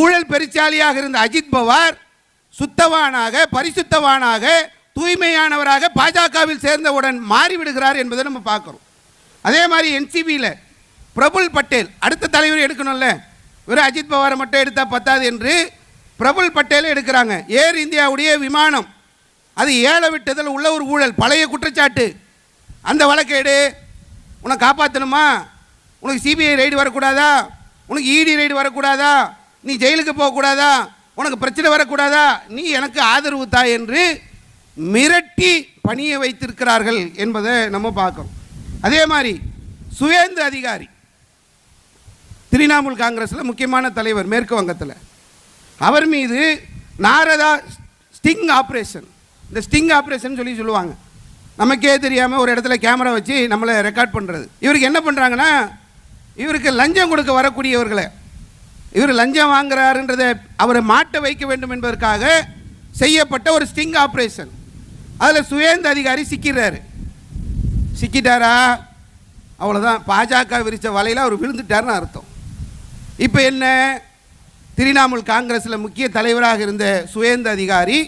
Speaker 1: ஊழல் பெருச்சாலியாக இருந்த அஜித் பவார் சுத்தவானாக, பரிசுத்தவானாக, தூய்மையானவராக பாஜகவில் சேர்ந்தவுடன் மாறிவிடுகிறார் என்பதை நம்ம பார்க்குறோம். அதே மாதிரி என்சிபியில் பிரபுல் பட்டேல் அடுத்த தலைவர் எடுக்கணும்ல, வெறும் அஜித் பவாரை மட்டும் எடுத்தால் பத்தாது என்று பிரபுல் பட்டேலை எடுக்கிறாங்க. ஏர் இந்தியாவுடைய விமானம் அது ஏல விட்டதில் உள்ள ஒரு ஊழல், பழைய குற்றச்சாட்டு. அந்த வழக்கேடு உனக்கு காப்பாற்றணுமா, உனக்கு சிபிஐ ரைடு வரக்கூடாதா, உனக்கு இடி ரைடு வரக்கூடாதா, நீ ஜெயிலுக்கு போகக்கூடாதா, உனக்கு பிரச்சனை வரக்கூடாதா, நீ எனக்கு ஆதரவு தா என்று மிரட்டி பணியை வைத்திருக்கிறார்கள் என்பதை நம்ம பார்க்கணும். அதே மாதிரி சுவேந்து அதிகாரி, திரிணாமுல் காங்கிரஸில் முக்கியமான தலைவர் மேற்கு வங்கத்தில், அவர் மீது நாரதா ஸ்டிங் ஆப்ரேஷன், இந்த ஸ்டிங் ஆப்ரேஷன் சொல்லுவாங்க, நமக்கே தெரியாமல் ஒரு இடத்துல கேமரா வச்சு நம்மளை ரெக்கார்ட் பண்ணுறது. இவருக்கு என்ன பண்ணுறாங்கன்னா, இவருக்கு லஞ்சம் கொடுக்க வரக்கூடியவர்களை, இவர் லஞ்சம் வாங்குறாருன்றதை அவரை மாட்ட வைக்க வேண்டும் என்பதற்காக செய்யப்பட்ட ஒரு ஸ்டிங் ஆப்ரேஷன். அதில் சுவேந்து அதிகாரி சிக்கிட்டாரா, அவ்வளோதான், பாஜக விரித்த வலையில் அவர் விழுந்துட்டார்னு அர்த்தம். இப்போ என்ன, திரிணாமுல் காங்கிரஸில் முக்கிய தலைவராக இருந்த சுவேந்து அதிகாரி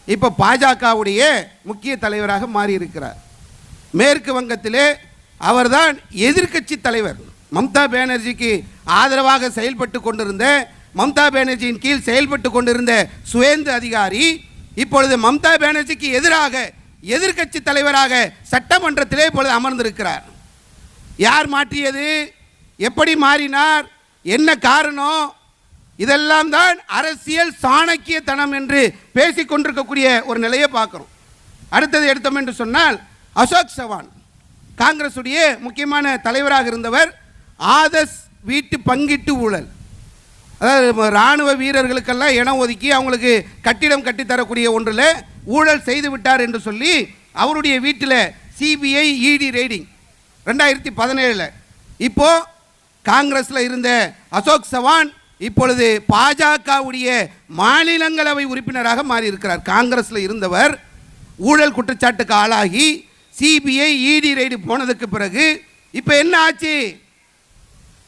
Speaker 1: இப்போ பாஜகவுடைய முக்கிய தலைவராக மாறியிருக்கிறார். மேற்கு வங்கத்திலே அவர்தான் எதிர்க்கட்சி தலைவர். மம்தா பானர்ஜிக்கு ஆதரவாக செயல்பட்டு கொண்டிருந்த, மம்தா பானர்ஜியின் கீழ் செயல்பட்டு கொண்டிருந்த சுவேந்து அதிகாரி இப்பொழுது மம்தா பானர்ஜிக்கு எதிராக எதிர்க்கட்சி தலைவராக சட்டமன்றத்திலே இப்பொழுது அமர்ந்திருக்கிறார். யார் மாற்றியது, எப்படி மாறினார், என்ன காரணம், இதெல்லாம் தான் அரசியல் சாணக்கியத்தனம் என்று பேசிக்கொண்டிருக்கக்கூடிய ஒரு நிலையை பார்க்குறோம். அடுத்தது எடுத்தோம் என்று சொன்னால் அசோக் சவான், காங்கிரஸுடைய முக்கியமான தலைவராக இருந்தவர். ஆதர்ஸ் வீட்டு பங்கீட்டு ஊழல், அதாவது இராணுவ வீரர்களுக்கெல்லாம் இடம் ஒதுக்கி அவங்களுக்கு கட்டிடம் கட்டித்தரக்கூடிய ஒன்றில் ஊழல் செய்து விட்டார் என்று சொல்லி அவருடைய வீட்டில் சிபிஐ இடி ரெய்டிங் 2017. இப்போ காங்கிரஸ்ல இருந்த அசோக் சவான் இப்பொழுது பாஜகவுடைய மாநிலங்களவை உறுப்பினராக மாறி இருக்கிறார். காங்கிரஸ்ல இருந்தவர் ஊழல் குற்றச்சாட்டுக்கு ஆளாகி சிபிஐ இடி ரெய்டு போனதுக்கு பிறகு இப்போ என்ன ஆச்சு?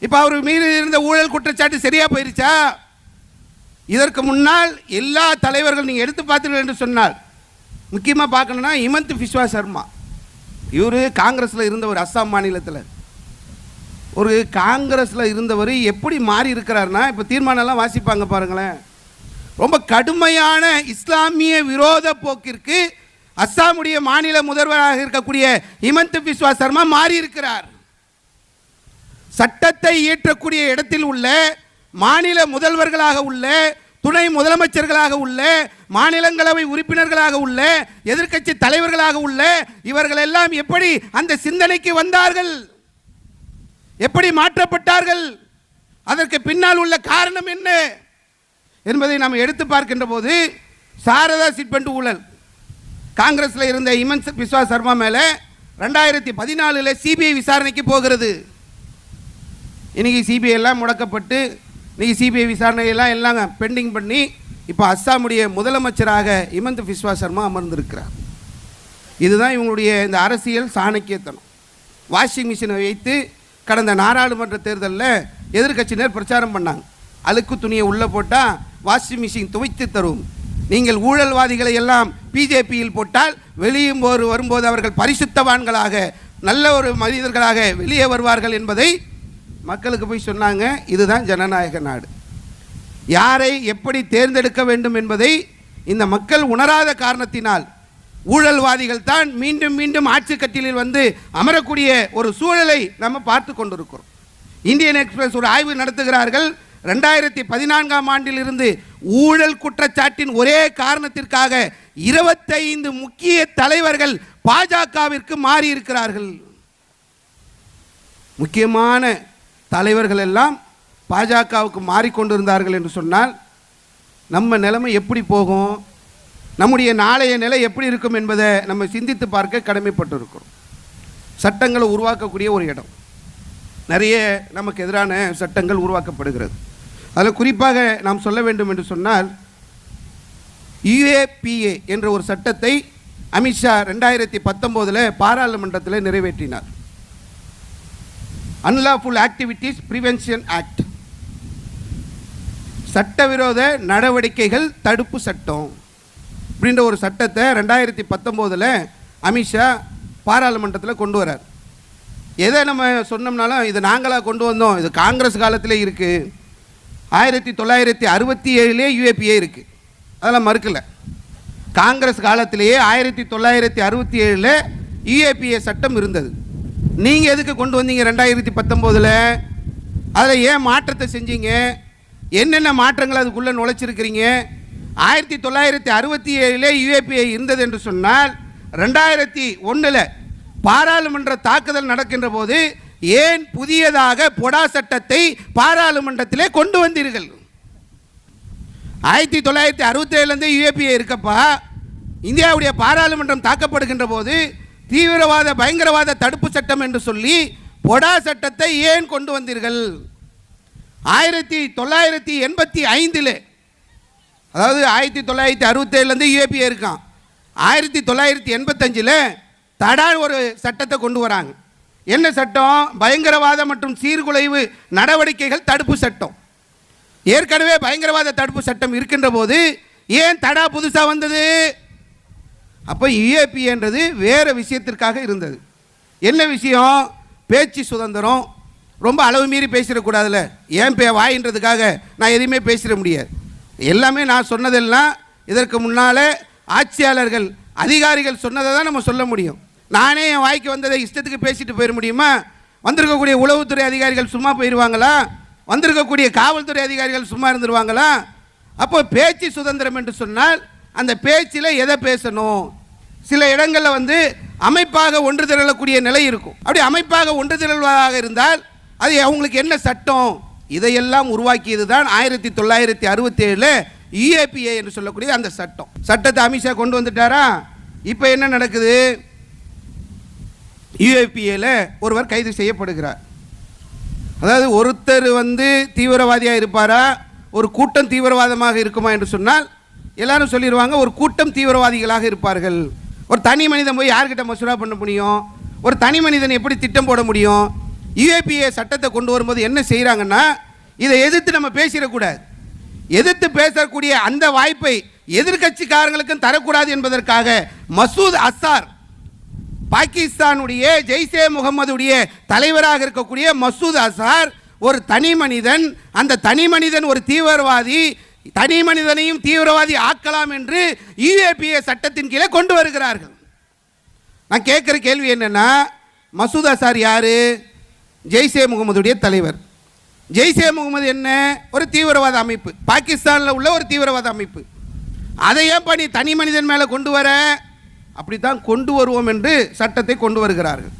Speaker 1: இப்போ அவர் மீது இருந்த ஊழல் குற்றச்சாட்டு சரியா போயிருச்சா? இதற்கு முன்னால் எல்லா தலைவர்கள் நீங்கள் எடுத்து பார்த்தீர்கள் என்று சொன்னால் முக்கியமாக பார்க்கணும்னா ஹிமந்த் பிஸ்வா சர்மா, இவர் காங்கிரஸில் இருந்தவர். அஸ்ஸாம் மாநிலத்தில் ஒரு காங்கிரஸில் இருந்தவர் எப்படி மாறி இருக்கிறார்னா, இப்போ தீர்மானம்லாம் வாசிப்பாங்க பாருங்களேன். ரொம்ப கடுமையான இஸ்லாமிய விரோத போக்கிற்கு அஸ்ஸாமுடைய மாநில முதல்வராக இருக்கக்கூடிய ஹிமந்த் பிஸ்வா சர்மா மாறி இருக்கிறார். சட்டத்தை இயற்றக்கூடிய இடத்தில் உள்ள மாநில முதல்வர்களாக உள்ள, துணை முதலமைச்சர்களாக உள்ள, மாநிலங்களவை உறுப்பினர்களாக உள்ள, எதிர்க்கட்சி தலைவர்களாக உள்ள இவர்கள் எல்லாம் எப்படி அந்த சிந்தனைக்கு வந்தார்கள்? எப்படி மாற்றப்பட்டார்கள்? அதற்கு பின்னால் உள்ள காரணம் என்ன என்பதை நாம் எடுத்து பார்க்கின்ற போது, சாரதா சிட் ஃபண்ட் ஊழல் காங்கிரஸில் இருந்த ஹிமந்த் பிஸ்வா சர்மா மேலே 2014 சிபிஐ விசாரணைக்கு போகிறது. இன்னைக்கு சிபிஐ எல்லாம் முடக்கப்பட்டு இன்னைக்கு சிபிஐ விசாரணையெல்லாம் எல்லாம் பெண்டிங் பண்ணி இப்போ அஸ்ஸாமுடைய முதலமைச்சராக ஹிமந்த் பிஸ்வா சர்மா அமர்ந்திருக்கிறார். இதுதான் இவங்களுடைய இந்த அரசியல் சாணக்கியத்தனம். வாஷிங் மிஷினை வைத்து கடந்த நாடாளுமன்ற தேர்தலில் எதிர்க்கட்சியினர் பிரச்சாரம் பண்ணாங்க. அழுக்கு துணியை உள்ளே போட்டால் வாஷிங் மிஷின் துவைத்து தரும், நீங்கள் ஊழல்வாதிகளை எல்லாம் பிஜேபியில் போட்டால் வெளியும் வரும்போது அவர்கள் பரிசுத்தவான்களாக நல்ல ஒரு மனிதர்களாக வெளியே வருவார்கள் என்பதை மக்களுக்கு போய் சொன்னாங்க. இதுதான் ஜனநாயக நாடு. யாரை எப்படி தேர்ந்தெடுக்க வேண்டும் என்பதை இந்த மக்கள் உணராத காரணத்தினால் ஊழல்வாதிகள் தான் மீண்டும் மீண்டும் ஆட்சி கட்டிலில் வந்து அமரக்கூடிய ஒரு சூழலை நம்ம பார்த்து கொண்டிருக்கிறோம். இந்தியன் எக்ஸ்பிரஸ் ஒரு ஆய்வு நடத்துகிறார்கள். 2014 ஆண்டிலிருந்து ஊழல் குற்றச்சாட்டின் ஒரே காரணத்திற்காக 25 முக்கிய தலைவர்கள் பாஜகவிற்கு மாறி இருக்கிறார்கள். முக்கியமான தலைவர்கள் எல்லாம் பாஜகவுக்கு மாறிக்கொண்டிருந்தார்கள் என்று சொன்னால் நம்ம நிலைமை எப்படி போகும், நம்முடைய நாளைய நிலை எப்படி இருக்கும் என்பதை நம்ம சிந்தித்து பார்க்க கடமைப்பட்டிருக்கிறோம். சட்டங்களை உருவாக்கக்கூடிய ஒரு இடம், நிறைய நமக்கு எதிரான சட்டங்கள் உருவாக்கப்படுகிறது. அதில் குறிப்பாக நாம் சொல்ல வேண்டும் என்று சொன்னால் UAPA என்ற ஒரு சட்டத்தை அமித்ஷா 2019 பாராளுமன்றத்தில் நிறைவேற்றினார். அன்லாஃபுல் ஆக்டிவிட்டீஸ் பிரிவென்ஷன் ஆக்ட், சட்டவிரோத நடவடிக்கைகள் தடுப்பு சட்டம் அப்படின்ற ஒரு சட்டத்தை 2019 அமித்ஷா பாராளுமன்றத்தில் கொண்டு வரார். எதை நம்ம சொன்னோம்னாலும் இது நாங்களாக கொண்டு வந்தோம், இது காங்கிரஸ் காலத்திலே இருக்குது. 1967 UAPA இருக்குது, அதெல்லாம் மறுக்கலை. காங்கிரஸ் காலத்திலேயே 1967 UAPA சட்டம் இருந்தது. நீங்கள் எதுக்கு கொண்டு வந்தீங்க 2019? அதில் ஏன் மாற்றத்தை செஞ்சீங்க? என்னென்ன மாற்றங்கள் அதுக்குள்ளே நுழைச்சிருக்கிறீங்க? 1967 UAPA இருந்தது என்று சொன்னால் 2001 பாராளுமன்ற தாக்குதல் நடக்கின்ற போது ஏன் புதியதாக பொடா சட்டத்தை பாராளுமன்றத்திலே கொண்டு வந்தீர்கள்? 1967 UAPA இருக்கப்பா. இந்தியாவுடைய பாராளுமன்றம் தாக்கப்படுகின்ற போது தீவிரவாத பயங்கரவாத தடுப்பு சட்டம் என்று சொல்லி பொடா சட்டத்தை ஏன் கொண்டு வந்தீர்கள்? 1985 அதாவது 1967 UAPA இருக்கான். 1985 தடா ஒரு சட்டத்தை கொண்டு வராங்க. என்ன சட்டம்? பயங்கரவாத மற்றும் சீர்குலைவு நடவடிக்கைகள் தடுப்பு சட்டம். ஏற்கனவே பயங்கரவாத தடுப்பு சட்டம் இருக்கின்ற போது ஏன் தடா புதுசாக வந்தது? அப்போ UAPAன்றது வேறு விஷயத்திற்காக இருந்தது. என்ன விஷயம்? பேச்சு சுதந்திரம். ரொம்ப அளவு மீறி பேசிடக்கூடாதுல்ல. ஏன் வாயின்றதுக்காக நான் எதையுமே பேசிட முடியாது. எல்லாமே நான் சொன்னதெல்லாம் இதற்கு முன்னால் ஆட்சியாளர்கள் அதிகாரிகள் சொன்னதை தான் நம்ம சொல்ல முடியும். நானே என் வாய்க்கு வந்ததை இஷ்டத்துக்கு பேசிட்டு போயிட முடியுமா? வந்திருக்கக்கூடிய உளவுத்துறை அதிகாரிகள் சும்மா போயிடுவாங்களா? வந்திருக்கக்கூடிய காவல்துறை அதிகாரிகள் சும்மா இருந்துருவாங்களா? அப்போ பேச்சு சுதந்திரம் என்று சொன்னால் அந்த பேச்சில் எதை பேசணும்? சில இடங்களில் வந்து அமைப்பாக ஒன்று திரளக்கூடிய நிலை இருக்கும். அப்படி அமைப்பாக ஒன்று திரள்வதாக இருந்தால் அது அவங்களுக்கு என்ன சட்டம்? இதையெல்லாம் உருவாக்கியது தான் 1967 UAPA என்று சொல்லக்கூடிய அந்த சட்டம். சட்டத்தை அமித்ஷா கொண்டு வந்துட்டாரா? இப்போ என்ன நடக்குது? யுஏபிஏல ஒருவர் கைது செய்யப்படுகிறார். அதாவது ஒருத்தர் தீவிரவாதியாக இருப்பாரா, ஒரு கூட்டம் தீவிரவாதமாக இருக்குமா என்று சொன்னால் எல்லாரும் சொல்லிடுவாங்க ஒரு கூட்டம் தீவிரவாதிகளாக இருப்பார்கள். ஒரு தனி மனிதன் போய் யார்கிட்ட மசூரா பண்ண முடியும்? ஒரு தனி மனிதன் எப்படி திட்டம் போட முடியும்? யுஏபிஏ சட்டத்தை கொண்டு வரும்போது என்ன செய்கிறாங்கன்னா, இதை எதிர்த்து நம்ம பேசிடக்கூடாது. எதிர்த்து பேசக்கூடிய அந்த வாய்ப்பை எதிர்கட்சிக்காரங்களுக்கும் தரக்கூடாது என்பதற்காக மசூத் அசார், பாகிஸ்தானுடைய ஜெய்ஷே முகமதுடைய தலைவராக இருக்கக்கூடிய மசூத் அசார் ஒரு தனி மனிதன், அந்த தனி மனிதன் ஒரு தீவிரவாதி, தனி மனிதனையும் தீவிரவாதி ஆக்கலாம் என்று யுஏபிஏ சட்டத்தின் கீழே கொண்டு வருகிறார்கள். நான் கேட்குற கேள்வி என்னன்னா, மசூத் அசார் யாரு? ஜெய்ஷே முகமதுடைய தலைவர். ஜெய்ஷே முகமது என்ன? ஒரு தீவிரவாத அமைப்பு, பாகிஸ்தானில் உள்ள ஒரு தீவிரவாத அமைப்பு. அதை ஏன் பண்ணி தனி மனிதன் மேலே கொண்டு வர? அப்படித்தான் கொண்டு வருவோம் என்று சட்டத்தை கொண்டு வருகிறார்கள்.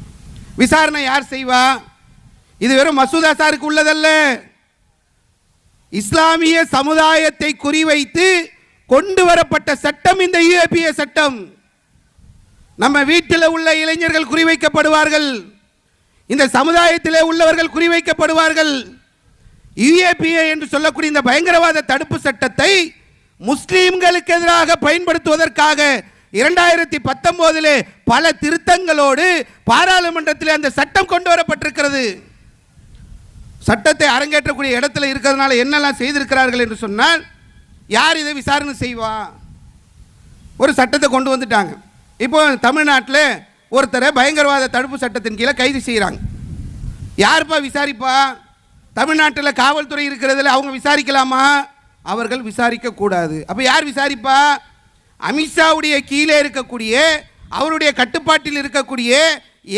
Speaker 1: விசாரணை யார் செய்வா? இது வெறும் மசூத் அசாருக்கு உள்ளதல்ல. இஸ்லாமிய சமுதாயத்தை குறிவைத்து கொண்டு வரப்பட்ட சட்டம் இந்த யுஏபிஏ சட்டம். நம்ம வீட்டில் உள்ள இளைஞர்கள் குறிவைக்கப்படுவார்கள், இந்த சமுதாயத்திலே உள்ளவர்கள் குறிவைக்கப்படுவார்கள். யுஏபிஏ என்று சொல்லக்கூடிய இந்த பயங்கரவாத தடுப்பு சட்டத்தை முஸ்லீம்களுக்கு எதிராக பயன்படுத்துவதற்காக 2019 பல திருத்தங்களோடு பாராளுமன்றத்தில் அந்த சட்டம் கொண்டு வரப்பட்டிருக்கிறது. சட்டத்தை அரங்கேற்றக்கூடிய இடத்துல இருக்கிறதுனால என்னெல்லாம் செய்திருக்கிறார்கள் என்று சொன்னால், யார் இதை விசாரணை செய்வா? ஒரு சட்டத்தை கொண்டு வந்துட்டாங்க. இப்போ தமிழ்நாட்டில் ஒருத்தரை பயங்கரவாத தடுப்பு சட்டத்தின் கீழே கைது செய்கிறாங்க. யாருப்பா விசாரிப்பா? தமிழ்நாட்டில் காவல்துறை இருக்கிறதுல அவங்க விசாரிக்கலாமா? அவர்கள் விசாரிக்க கூடாது. அப்போ யார் விசாரிப்பா? அமித்ஷாவுடைய கீழே இருக்கக்கூடிய, அவருடைய கட்டுப்பாட்டில் இருக்கக்கூடிய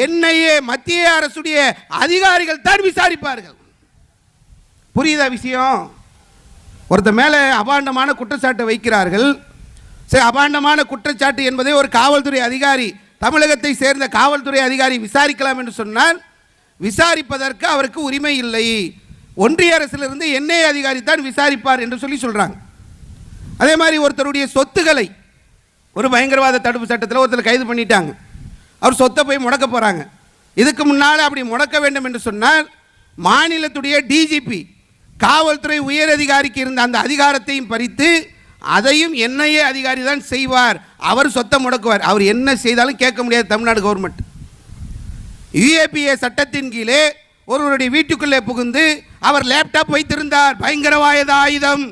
Speaker 1: என்ஐஏ மத்திய அரசுடைய அதிகாரிகள் தான் விசாரிப்பார்கள். புரியுதா விஷயம்? ஒருத்த மேலே அபாண்டமான குற்றச்சாட்டை வைக்கிறார்கள். சரி, அபாண்டமான குற்றச்சாட்டு என்பதை ஒரு காவல்துறை அதிகாரி, தமிழகத்தை சேர்ந்த காவல்துறை அதிகாரி விசாரிக்கலாம் என்று சொன்னால் விசாரிப்பதற்கு அவருக்கு உரிமை இல்லை. ஒன்றிய அரசிலிருந்து என்ஐஏ அதிகாரி தான் விசாரிப்பார் என்று சொல்றாங்க. அதே மாதிரி ஒருத்தருடைய சொத்துக்களை ஒரு பயங்கரவாத தடுப்பு சட்டத்தில் ஒருத்தர் கைது பண்ணிட்டாங்க. அவர் சொத்தை போய் முடக்க போகிறாங்க. இதுக்கு முன்னால் அப்படி முடக்க வேண்டும் என்று சொன்னால் மாநிலத்துடைய டிஜிபி, காவல்துறை உயர் அதிகாரிக்கு இருந்த அந்த அதிகாரத்தையும் பறித்து அதையும் என்ஐஏ அதிகாரி தான் செய்வார். அவர் சொத்தை முடக்குவார். அவர் என்ன செய்தாலும் கேட்க முடியாது தமிழ்நாடு கவர்மெண்ட். யுஏபிஏ சட்டத்தின் கீழே ஒருவருடைய வீட்டுக்குள்ளே புகுந்து அவர் லேப்டாப் வைத்திருந்தார், பயங்கரவாத ஆயுதம்.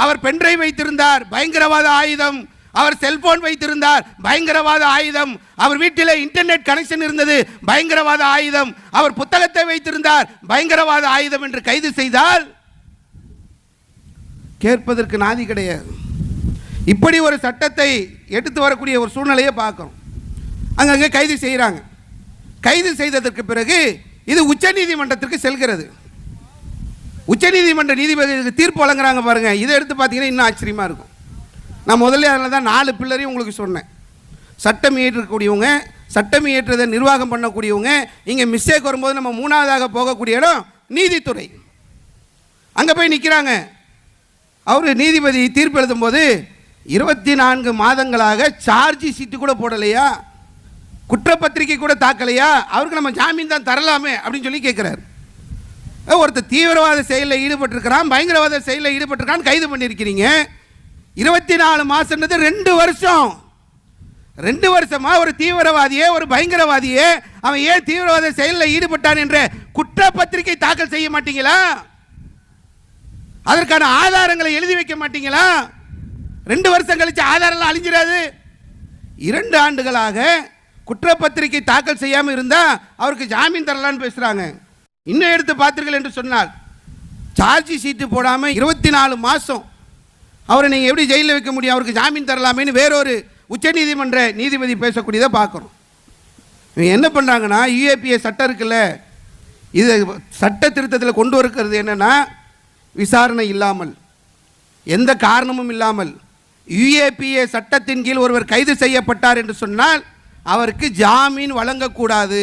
Speaker 1: அவர் பென்ட்ரைவ் வைத்திருந்தார், பயங்கரவாத ஆயுதம். அவர் செல்போன் வைத்திருந்தார், பயங்கரவாத ஆயுதம். அவர் வீட்டிலே இன்டர்நெட் கனெக்ஷன் இருந்தது, பயங்கரவாத ஆயுதம். அவர் புத்தகத்தை வைத்திருந்தார், பயங்கரவாத ஆயுதம் என்று கைது செய்தால் கேட்பதற்கு நாதி கிடையாது. இப்படி ஒரு சட்டத்தை எடுத்து வரக்கூடிய ஒரு சூழ்நிலையை பார்க்கணும். அங்கங்கே கைது செய்கிறாங்க. கைது செய்ததற்கு பிறகு இது உச்சநீதிமன்றத்திற்கு செல்கிறது. உச்சநீதிமன்ற நீதிபதிகளுக்கு தீர்ப்பு வழங்குறாங்க பாருங்க. இதை எடுத்து பார்த்தீங்கன்னா இன்னும் ஆச்சரியமாக இருக்கும். நான் முதல்ல அதில் தான் 4 பில்லரையும் உங்களுக்கு சொன்னேன். சட்டம் இயற்றக்கூடியவங்க, சட்டம் இயற்றதை நிர்வாகம் பண்ணக்கூடியவங்க, இங்கே மிஸ்டேக் வரும்போது நம்ம 3ஆவதாக போகக்கூடிய இடம் நீதித்துறை. அங்கே போய் நிற்கிறாங்க. அவர் நீதிபதி தீர்ப்பு எழுதும்போது 24 மாதங்களாக சார்ஜ் ஷீட்டு கூட போடலையா, குற்றப்பத்திரிகை கூட தாக்கலையா, அவருக்கு நம்ம ஜாமீன் தான் தரலாமே அப்படின்னு சொல்லி கேட்குறாரு. ஒருத்தர் தீவிரவாத செயலில் ஈடுபட்டிருக்கிறான், பயங்கரவாத செயலில் ஈடுபட்டிருக்கான்னு கைது பண்ணியிருக்கிறீங்க. 24 மாதம்ன்றது 2 வருஷம். 2 வருஷமா ஒரு தீவிரவாதியே, ஒரு பயங்கரவாதியே அவன் ஏன் தீவிரவாத செயலில் ஈடுபட்டான் என்ற குற்றப்பத்திரிகை தாக்கல் செய்ய மாட்டீங்களா? அதற்கான ஆதாரங்களை எழுதி வைக்க மாட்டீங்களா? 2 வருஷம் கழிச்சு ஆதாரம்லாம் அழிஞ்சிடாது. 2 ஆண்டுகளாக குற்றப்பத்திரிகை தாக்கல் செய்யாமல் இருந்தா அவருக்கு ஜாமீன் தரலான்னு பேசுறாங்க. இன்னும் எடுத்து பார்த்தீர்கள் என்று சொன்னால் சார்ஜ் ஷீட்டு போடாமல் 24 மாதம் அவரை நீங்கள் எப்படி ஜெயிலில் வைக்க முடியும்? அவருக்கு ஜாமீன் தரலாமேன்னு வேறொரு உச்சநீதிமன்ற நீதிபதி பேசக்கூடியதை பார்க்குறோம். இவங்க என்ன பண்ணுறாங்கன்னா, யுஏபிஏ சட்டம் இருக்குல்ல, இது சட்ட திருத்தத்தில் கொண்டு வருகிறது என்னென்னா, விசாரணை இல்லாமல், எந்த காரணமும் இல்லாமல் யுஏபிஏ சட்டத்தின் கீழ் ஒருவர் கைது செய்யப்பட்டார் என்று சொன்னால் அவருக்கு ஜாமீன் வழங்கக்கூடாது.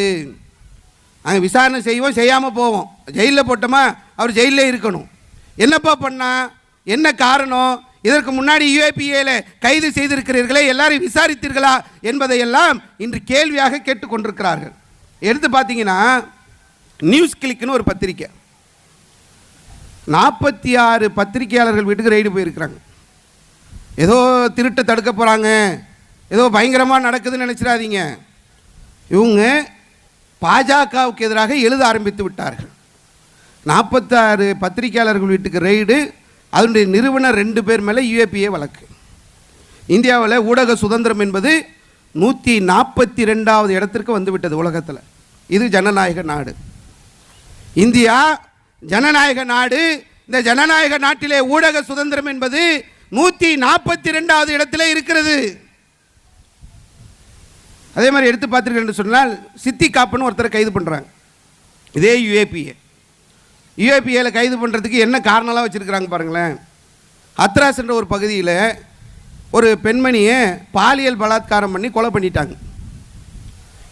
Speaker 1: நாங்கள் விசாரணை செய்வோம், செய்யாமல் போவோம். ஜெயிலில் போட்டோமா அவர் ஜெயிலே இருக்கணும். என்னப்பா பண்ணா, என்ன காரணம், இதற்கு முன்னாடி யுஏபிஏல கைது செய்திருக்கிறீர்களே, எல்லாரையும் விசாரித்தீர்களா என்பதையெல்லாம் இன்று கேள்வியாக கேட்டுக்கொண்டிருக்கிறார்கள். எடுத்து பார்த்தீங்கன்னா நியூஸ் கிளிக்னு ஒரு பத்திரிக்கை 46 பத்திரிகையாளர்கள் வீட்டுக்கு ரெய்டு போயிருக்கிறாங்க. ஏதோ திருட்டை தடுக்க போகிறாங்க, ஏதோ பயங்கரமாக நடக்குதுன்னு நினச்சிடாதீங்க. இவங்க பாஜகவுக்கு எதிராக எழுத ஆரம்பித்து விட்டார்கள். 46 பத்திரிகையாளர்கள் வீட்டுக்கு ரெய்டு, அதனுடைய நிறுவனர் 2 பேர் மேலே UAPA வழக்கு. இந்தியாவில் ஊடக சுதந்திரம் என்பது 142வது இடத்திற்கு வந்துவிட்டது உலகத்தில். இது ஜனநாயக நாடு. இந்தியா ஜனநாயக நாடு. இந்த ஜனநாயக நாட்டிலே ஊடக சுதந்திரம் என்பது 142வது இடத்திலே இருக்கிறது. அதே மாதிரி எடுத்து பார்த்தீர்கள் என்று சொன்னால் சித்தி காப்புன்னு ஒருத்தரை கைது பண்ணுறாங்க. இதே UAPA கைது பண்ணுறதுக்கு என்ன காரணம்லாம் வச்சுருக்கிறாங்க பாருங்களேன். ஹத்ராஸ் என்ற ஒரு பகுதியில் ஒரு பெண்மணியை பாலியல் பலாத்காரம் பண்ணி கொலை பண்ணிட்டாங்க.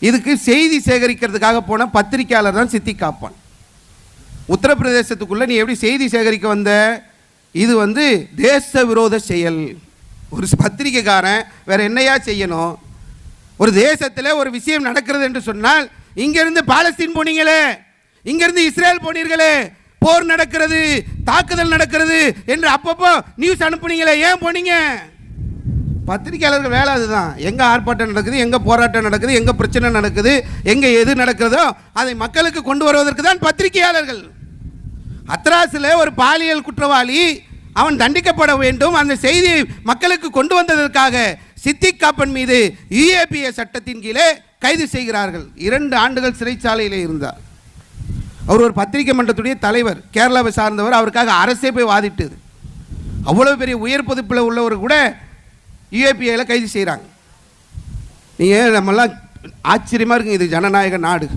Speaker 1: இதுக்கு செய்தி சேகரிக்கிறதுக்காக போன பத்திரிகையாளர் தான் சித்தி காப்பான். உத்தரப்பிரதேசத்துக்குள்ளே நீ எப்படி செய்தி சேகரிக்க வந்த? இது தேச விரோத செயல். ஒரு பத்திரிகைக்காரன் வேற என்னையா செய்யணும்? ஒரு தேசத்தில் ஒரு விஷயம் நடக்கிறது என்று சொன்னால், இங்கிருந்து பாலஸ்தீன் போனீங்களே, இங்கிருந்து இஸ்ரேல் போனீர்களே, போர் நடக்கிறது, தாக்குதல் நடக்கிறது என்று அப்பப்போ நியூஸ் அனுப்புனீங்களே, ஏன் போனீங்க? பத்திரிகையாளர்கள் வேலை அதுதான். எங்கே ஆர்ப்பாட்டம் நடக்குது, எங்கே போராட்டம் நடக்குது, எங்கே பிரச்சனை நடக்குது, எங்கே எது நடக்கிறதோ அதை மக்களுக்கு கொண்டு வருவதற்கு தான் பத்திரிகையாளர்கள். ஹத்ராஸில் ஒரு பாலியல் குற்றவாளி அவன் தண்டிக்கப்பட வேண்டும், அந்த செய்தியை மக்களுக்கு கொண்டு வந்ததற்காக சித்திக் காப்பன் மீது UAPA சட்டத்தின் கீழே கைது செய்கிறார்கள். 2 ஆண்டுகள் சிறைச்சாலையில் இருந்தார். அவர் ஒரு பத்திரிகை மன்றத்துடைய தலைவர், கேரளாவை சார்ந்தவர். அவருக்காக அரசே போய் வாதிட்டது. அவ்வளோ பெரிய உயர் பொதுப்பில் உள்ளவர் கூட UAPA கைது செய்கிறாங்க. நீங்கள் நம்மெல்லாம் ஆச்சரியமாக இருக்குங்க. இது ஜனநாயக நாடு.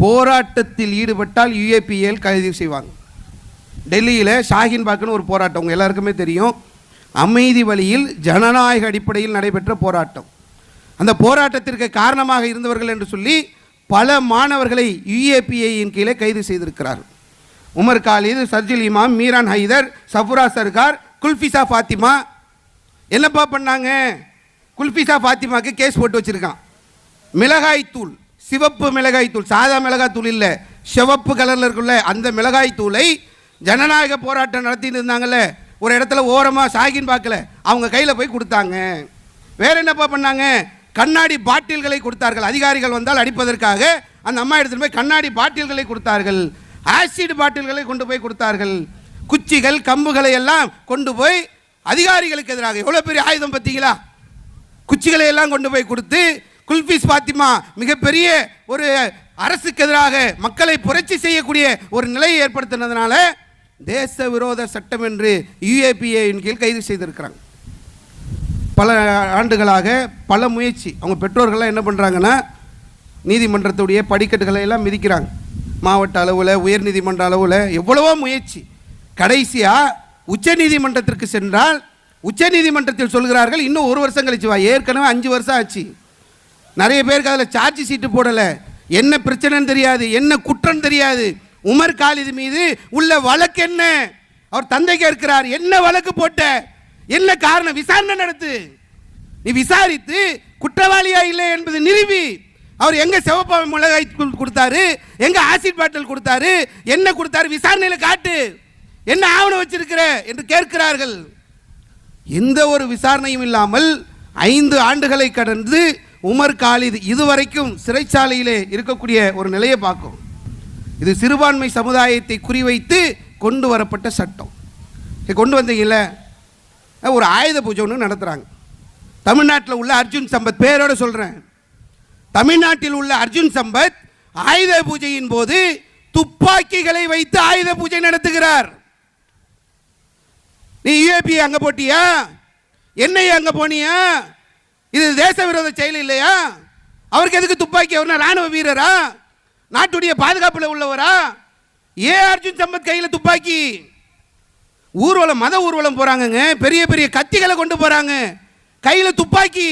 Speaker 1: போராட்டத்தில் ஈடுபட்டால் UAPA கைது செய்வாங்க. டெல்லியில் ஷாஹின் பாக்னு ஒரு போராட்டம் உங்கள் எல்லாருக்குமே தெரியும். அமைதி வழியில் ஜனநாயக அடிப்படையில் நடைபெற்ற போராட்டம். அந்த போராட்டத்திற்கு காரணமாக இருந்தவர்கள் என்று சொல்லி பல மாணவர்களை UAPA கீழே கைது செய்திருக்கிறார்கள். உமர் காலித், சர்ஜில் இமாம், மீரான் ஹைதர், சஃபுரா சர்கார், குல்ஃபிசா ஃபாத்திமா. என்னப்பா பண்ணாங்க? குல்ஃபிசா ஃபாத்திமாக்கு கேஸ் போட்டு வச்சிருக்கான். மிளகாய் தூள், சிவப்பு மிளகாய் தூள், சாதா மிளகாய் தூள் இல்லை, சிவப்பு கலரில் இருக்குள்ள அந்த மிளகாய் தூளை ஜனநாயக போராட்டம் நடத்திட்டு இருந்தாங்கல்ல, ஒரு இடத்துல ஓரமாக ஷாஹின் பாக்கில் அவங்க கையில் போய் கொடுத்தாங்க. வேற என்னப்பா பண்ணாங்க? கண்ணாடி பாட்டில்களை கொடுத்தார்கள். அதிகாரிகள் வந்தால் அடிப்பதற்காக அந்த அம்மா எடுத்துகிட்டு போய் கண்ணாடி பாட்டில்களை கொடுத்தார்கள். ஆசிட் பாட்டில்களை கொண்டு போய் கொடுத்தார்கள். குச்சிகள், கம்புகளை எல்லாம் கொண்டு போய் அதிகாரிகளுக்கு எதிராக, எவ்வளோ பெரிய ஆயுதம் பார்த்தீங்களா? குச்சிகளை எல்லாம் கொண்டு போய் கொடுத்து குல்ஃபிஸ் ஃபாத்திமா மிகப்பெரிய ஒரு அரசுக்கு எதிராக மக்களை புரட்சி செய்யக்கூடிய ஒரு நிலையை ஏற்படுத்தினதுனால தேச விரோத சட்டம் என்று UAPA கீழ் கைது செய்திருக்கிறாங்க. பல ஆண்டுகளாக பல முயற்சி. அவங்க பெற்றோர்கள்லாம் என்ன பண்ணுறாங்கன்னா, நீதிமன்றத்துடைய படிக்கட்டுகளை எல்லாம் மிதிக்கிறாங்க. மாவட்ட அளவில், உயர் நீதிமன்ற அளவில் எவ்வளவோ முயற்சி. கடைசியாக உச்ச நீதிமன்றத்திற்கு சென்றால் உச்ச நீதிமன்றத்தில் சொல்கிறார்கள், இன்னும் 1 வருஷம் கழிச்சு வா. ஏற்கனவே 5 வருஷம் ஆச்சு. நிறைய பேருக்கு அதில் சார்ஜ் ஷீட்டு போடலை. என்ன பிரச்சனைன்னு தெரியாது, என்ன குற்றம் தெரியாது. உமர் காலித் மீது உள்ள வழக்கு என்ன? அவர் தந்தை கேட்கிறார், என்ன வழக்கு போட்ட, என்ன காரணம்? விசாரணை நடத்து. நீ விசாரித்து குற்றவாளியா இல்லை என்பது நிரூபி. அவர் எங்க சிவப்பு மிளகாய் கொடுத்தாரு, எங்க ஆசிட் பாட்டில் கொடுத்தாரு, என்ன கொடுத்தாரு, விசாரணையில் காட்டு. என்ன ஆவணம் வச்சிருக்கிற என்று கேட்கிறார்கள். எந்த ஒரு விசாரணையும் இல்லாமல் 5 ஆண்டுகளை கடந்து உமர் காலித் இதுவரைக்கும் சிறைச்சாலையிலே இருக்கக்கூடிய ஒரு நிலையை பார்க்கும். இது சிறுபான்மை சமுதாயத்தை குறிவைத்து கொண்டு வரப்பட்ட சட்டம். கொண்டு வந்தீங்கல்ல, ஒரு ஆயுத பூஜை ஒன்று நடத்துகிறாங்க. தமிழ்நாட்டில் உள்ள அர்ஜுன் சம்பத், பேரோட சொல்கிறேன், தமிழ்நாட்டில் உள்ள அர்ஜுன் சம்பத் ஆயுத பூஜையின் போது துப்பாக்கிகளை வைத்து ஆயுத பூஜை நடத்துகிறார். நீ UAPA அங்கே போட்டியா? என்னையா அங்கே போனியா? இது தேச விரோத செயல் இல்லையா? அவருக்கு எதுக்கு துப்பாக்கி? அவர்னா ராணுவ வீரரா? நாட்டுடைய பாதுகாப்பில் உள்ளவரா? ஏன் அர்ஜுன் சம்பத் கையில் துப்பாக்கி? ஊர்வலம், மத ஊர்வலம் போறாங்க, பெரிய பெரிய கத்திகளை கொண்டு போறாங்க, கையில் துப்பாக்கி.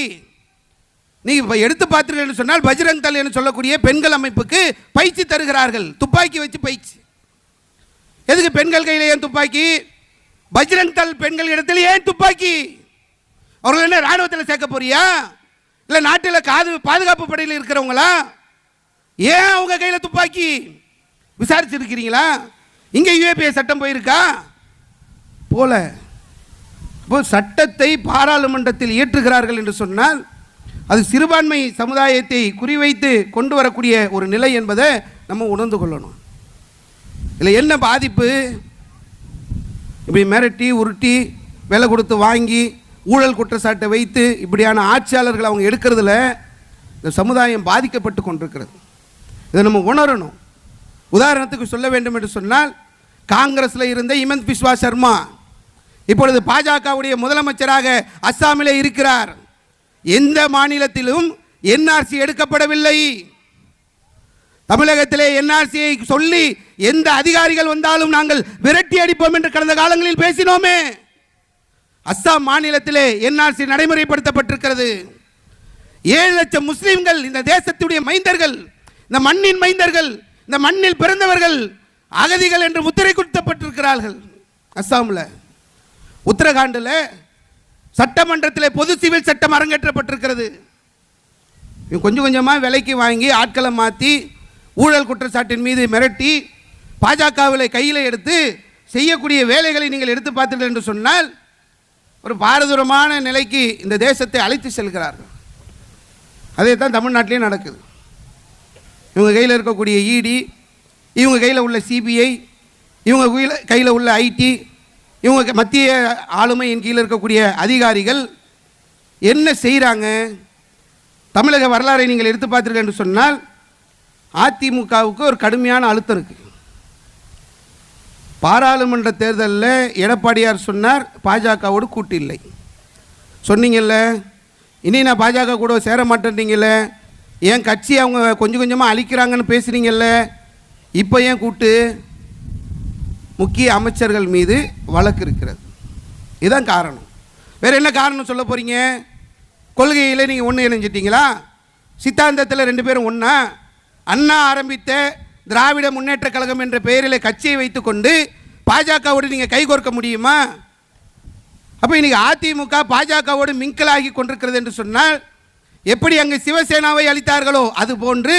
Speaker 1: நீங்க எடுத்து பார்த்தீர்கள் சொன்னால் பஜ்ரங் தள் என்று சொல்லக்கூடிய பெண்கள் அமைப்புக்கு பயிற்சி தருகிறார்கள், துப்பாக்கி வச்சு பயிற்சி. எதுக்கு பெண்கள் கையில் ஏன் துப்பாக்கி? பஜ்ரங் தள் பெண்கள் இடத்துல ஏன் துப்பாக்கி? அவர்கள் என்ன ராணுவத்தில் சேர்க்க போறியா? இல்லை நாட்டில் பாதுகாப்பு படையில் இருக்கிறவங்களா? ஏன் அவங்க கையில் துப்பாக்கி? விசாரிச்சிருக்கிறீங்களா? இங்கே யுஏபிஏ சட்டம் போயிருக்கா? போல. இப்போ சட்டத்தை பாராளுமன்றத்தில் இயற்றுகிறார்கள் என்று சொன்னால் அது சிறுபான்மை சமுதாயத்தை குறிவைத்து கொண்டு வரக்கூடிய ஒரு நிலை என்பதை நம்ம உணர்ந்து கொள்ளணும். இதில் என்ன பாதிப்பு? இப்படி மிரட்டி உருட்டி விலை கொடுத்து வாங்கி ஊழல் குற்றச்சாட்டை வைத்து இப்படியான ஆட்சியாளர்கள் அவங்க எடுக்கிறதுல இந்த சமுதாயம் பாதிக்கப்பட்டு கொண்டிருக்கிறது. இதை நம்ம உணரணும். உதாரணத்துக்கு சொல்ல வேண்டும் என்று சொன்னால், காங்கிரஸில் இருந்த ஹிமந்த் பிஸ்வா சர்மா இப்பொழுது பாஜகவுடைய முதலமைச்சராக அஸ்ஸாமிலே இருக்கிறார். எந்த மாநிலத்திலும் என்ஆர்சி எடுக்கப்படவில்லை. தமிழகத்திலே என்ஆர்சியை சொல்லி எந்த அதிகாரிகள் வந்தாலும் நாங்கள் விரட்டி அடிப்போம் என்று கடந்த காலங்களில் பேசினோமே. அஸ்ஸாம் மாநிலத்திலே என்ஆர்சி நடைமுறைப்படுத்தப்பட்டிருக்கிறது. 7 லட்சம் முஸ்லிம்கள் இந்த தேசத்துடைய மைந்தர்கள், இந்த மண்ணின் மைந்தர்கள், இந்த மண்ணில் பிறந்தவர்கள் அகதிகள் என்று முத்திரை குத்தப்பட்டிருக்கிறார்கள். அஸ்ஸாமில், உத்தரகாண்டில் சட்டமன்றத்தில் பொது சிவில் சட்டம் அரங்கேற்றப்பட்டிருக்கிறது. கொஞ்சம் கொஞ்சமாக விலைக்கு வாங்கி ஆட்களை மாற்றி ஊழல் குற்றச்சாட்டின் மீது மிரட்டி பாஜகவில் கையில் எடுத்து செய்யக்கூடிய வேலைகளை நீங்கள் எடுத்து பார்த்தீர்கள் என்று சொன்னால் ஒரு பாரதூரமான நிலைக்கு இந்த தேசத்தை அழைத்து செல்கிறார்கள். அதே தான் தமிழ்நாட்டிலே நடக்குது. இவங்க கையில் இருக்கக்கூடிய இடி, இவங்க கையில் உள்ள சிபிஐ, இவங்க கையில் உள்ள ஐடி, இவங்க மத்திய ஆளுமையின் கீழே இருக்கக்கூடிய அதிகாரிகள் என்ன செய்கிறாங்க? தமிழக வரலாறை நீங்கள் எடுத்து பார்த்தீர்கள் என்று சொன்னால் அதிமுகவுக்கு ஒரு கடுமையான அழுத்தம் இருக்குது. பாராளுமன்ற தேர்தலில் எடப்பாடியார் சொன்னார் பாஜகவோடு கூட்டு இல்லை சொன்னீங்கல்ல. இனி நான் பாஜக கூட சேர மாட்டேன்றீங்கல்ல. என் கட்சி அவங்க கொஞ்சம் கொஞ்சமாக அழிக்கிறாங்கன்னு பேசுகிறீங்கல்ல. இப்போ ஏன் கூட்டு? முக்கிய அமைச்சர்கள் மீது வழக்கு இருக்கிறது. இதுதான் காரணம். வேறு என்ன காரணம் சொல்ல போகிறீங்க? கொள்கையில் நீங்கள் ஒன்று இணைஞ்சிட்டீங்களா? சித்தாந்தத்தில் 2 பேரும் ஒன்றா? அண்ணா ஆரம்பித்த திராவிட முன்னேற்ற கழகம் என்ற பெயரில் கட்சியை வைத்துக்கொண்டு பாஜகவோடு நீங்கள் கைகோர்க்க முடியுமா? அப்போ இன்னைக்கு அதிமுக பாஜகவோடு மிங்கலாகி கொண்டிருக்கிறது என்று சொன்னால், எப்படி அங்கு சிவசேனாவை அளித்தார்களோ அதுபோன்று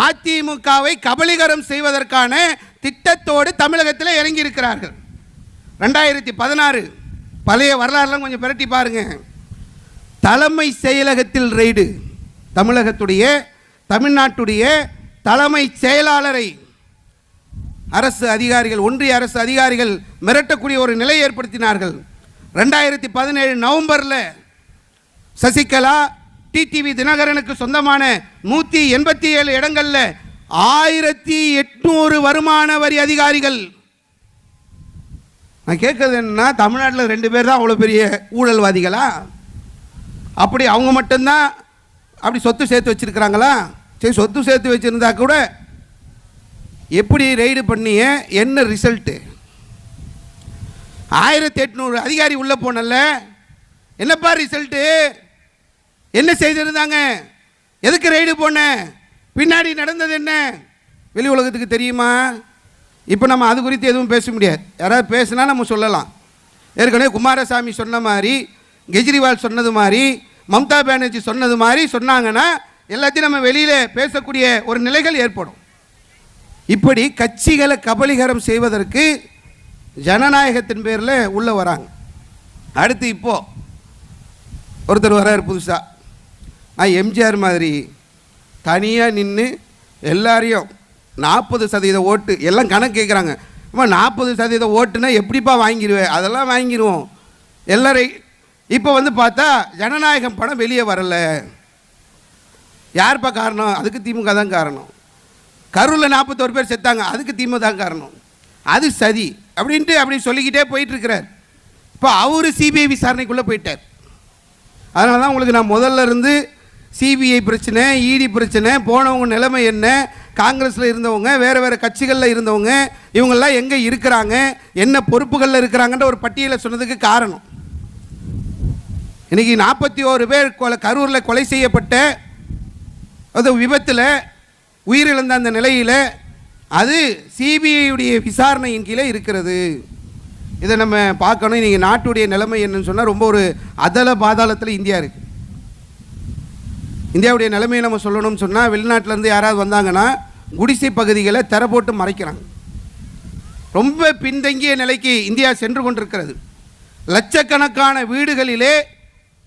Speaker 1: அதிமுகவை கபலீகரம் செய்வதற்கான திட்டத்தோடு தமிழகத்தில் இறங்கி இருக்கிறார்கள். 2016 பழைய வரலாறுலாம் கொஞ்சம் பிரட்டி பாருங்க. தலைமை செயலகத்தில் ரெய்டு. தமிழ்நாட்டுடைய தலைமை செயலாளரை அரசு அதிகாரிகள், ஒன்றிய அரசு அதிகாரிகள் மிரட்டக்கூடிய ஒரு நிலை ஏற்படுத்தினார்கள். 2017 நவம்பரில் சசிகலா, டிடிவி தினகரனுக்கு சொந்தமான 187 இடங்களில் 1800 வருமான வரி அதிகாரிகள். நான் கேட்கறது என்னன்னா, தமிழ்நாட்டில் 2 பேர் தான் அவ்வளோ பெரிய ஊழல்வாதிகளா? அப்படி அவங்க மட்டும்தான் அப்படி சொத்து சேர்த்து வச்சிருக்கிறாங்களா? சரி, சொத்து சேர்த்து வச்சிருந்தா கூட எப்படி ரெய்டு பண்ணிய? என்ன ரிசல்ட்டு? 1800 அதிகாரி உள்ள போனல, என்னப்பா ரிசல்ட்டு? என்ன செய்திருந்தாங்க? எதுக்கு ரெய்டு போன? பின்னாடி நடந்தது என்ன? வெளி உலகத்துக்கு தெரியுமா? இப்போ நம்ம அது குறித்து எதுவும் பேச முடியாது. யாராவது பேசினா நம்ம சொல்லலாம். ஏற்கனவே குமாரசாமி சொன்ன மாதிரி, கெஜ்ரிவால் சொன்னது மாதிரி, மம்தா பானர்ஜி சொன்னது மாதிரி சொன்னாங்கன்னா எல்லாத்தையும் நம்ம வெளியில் பேசக்கூடிய ஒரு நிலைகள் ஏற்படும். இப்படி கட்சிகளை கபலீகரம் செய்வதற்கு ஜனநாயகத்தின் பேரில் உள்ள வராங்க. அடுத்து இப்போ ஒருத்தர் வர்றார் புதுசாக. நான் எம்ஜிஆர் மாதிரி தனியாக நின்று எல்லாரையும் 40% ஓட்டு எல்லாம் கணக்கு கேட்குறாங்க. அம்மா 40% ஓட்டுனா எப்படிப்பா வாங்கிடுவேன்? அதெல்லாம் வாங்கிடுவோம் எல்லாரையும். இப்போ பார்த்தா ஜனநாயகம் படம் வெளியே வரலை. யார்ப்பா காரணம்? அதுக்கு திமுக தான் காரணம். கரூரில் 41 பேர் செத்தாங்க, அதுக்கு திமுக தான் காரணம். அது சதி அப்படின்ட்டு அப்படி சொல்லிக்கிட்டே போயிட்டுருக்கிறார். இப்போ அவர் சிபிஐ விசாரணைக்குள்ளே போயிட்டார். அதனால தான் உங்களுக்கு நான் முதல்ல இருந்து சிபிஐ பிரச்சனை, இடி பிரச்சனை, போனவங்க நிலைமை என்ன, காங்கிரஸில் இருந்தவங்க, வேறு வேறு கட்சிகளில் இருந்தவங்க, இவங்கெல்லாம் எங்கே இருக்கிறாங்க, என்ன பொறுப்புகளில் இருக்கிறாங்கன்ற ஒரு பட்டியலை சொன்னதுக்கு காரணம். இன்றைக்கி 41 பேர் கரூரில் கொலை செய்யப்பட்ட அது விபத்தில் உயிரிழந்த அந்த நிலையில் அது சிபிஐயுடைய விசாரணையின் கீழே இருக்கிறது. இதை நம்ம பார்க்கணும். இன்றைக்கி நாட்டுடைய நிலைமை என்னன்னு சொன்னால் ரொம்ப ஒரு அதல பாதாளத்தில் இந்தியா இருக்குது. இந்தியாவுடைய நிலைமையை நம்ம சொல்லணும்னு சொன்னால், வெளிநாட்டிலேருந்து யாராவது வந்தாங்கன்னா குடிசை பகுதிகளை திற போட்டு மறைக்கிறாங்க. ரொம்ப பின்தங்கிய நிலைக்கு இந்தியா சென்று கொண்டிருக்கிறது. லட்சக்கணக்கான வீடுகளிலே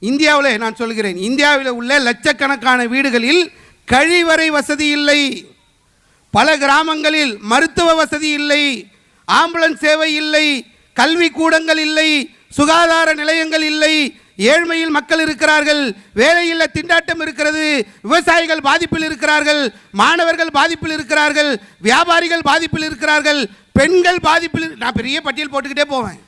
Speaker 1: இந்தியாவில், நான் சொல்கிறேன், இந்தியாவில் உள்ள லட்சக்கணக்கான வீடுகளில் கழிவறை வசதி இல்லை. பல கிராமங்களில் மருத்துவ வசதி இல்லை, ஆம்புலன்ஸ் சேவை இல்லை, கல்வி கூடங்கள் இல்லை, சுகாதார நிலையங்கள் இல்லை. ஏழ்மையில் மக்கள் இருக்கிறார்கள், வேலையில்லா திண்டாட்டம் இருக்கிறது, விவசாயிகள் பாதிப்பில் இருக்கிறார்கள், மாணவர்கள் பாதிப்பில் இருக்கிறார்கள், வியாபாரிகள் பாதிப்பில் இருக்கிறார்கள், பெண்கள் பாதிப்பில். நான் பெரிய பட்டியல் போட்டுக்கிட்டே போவேன்.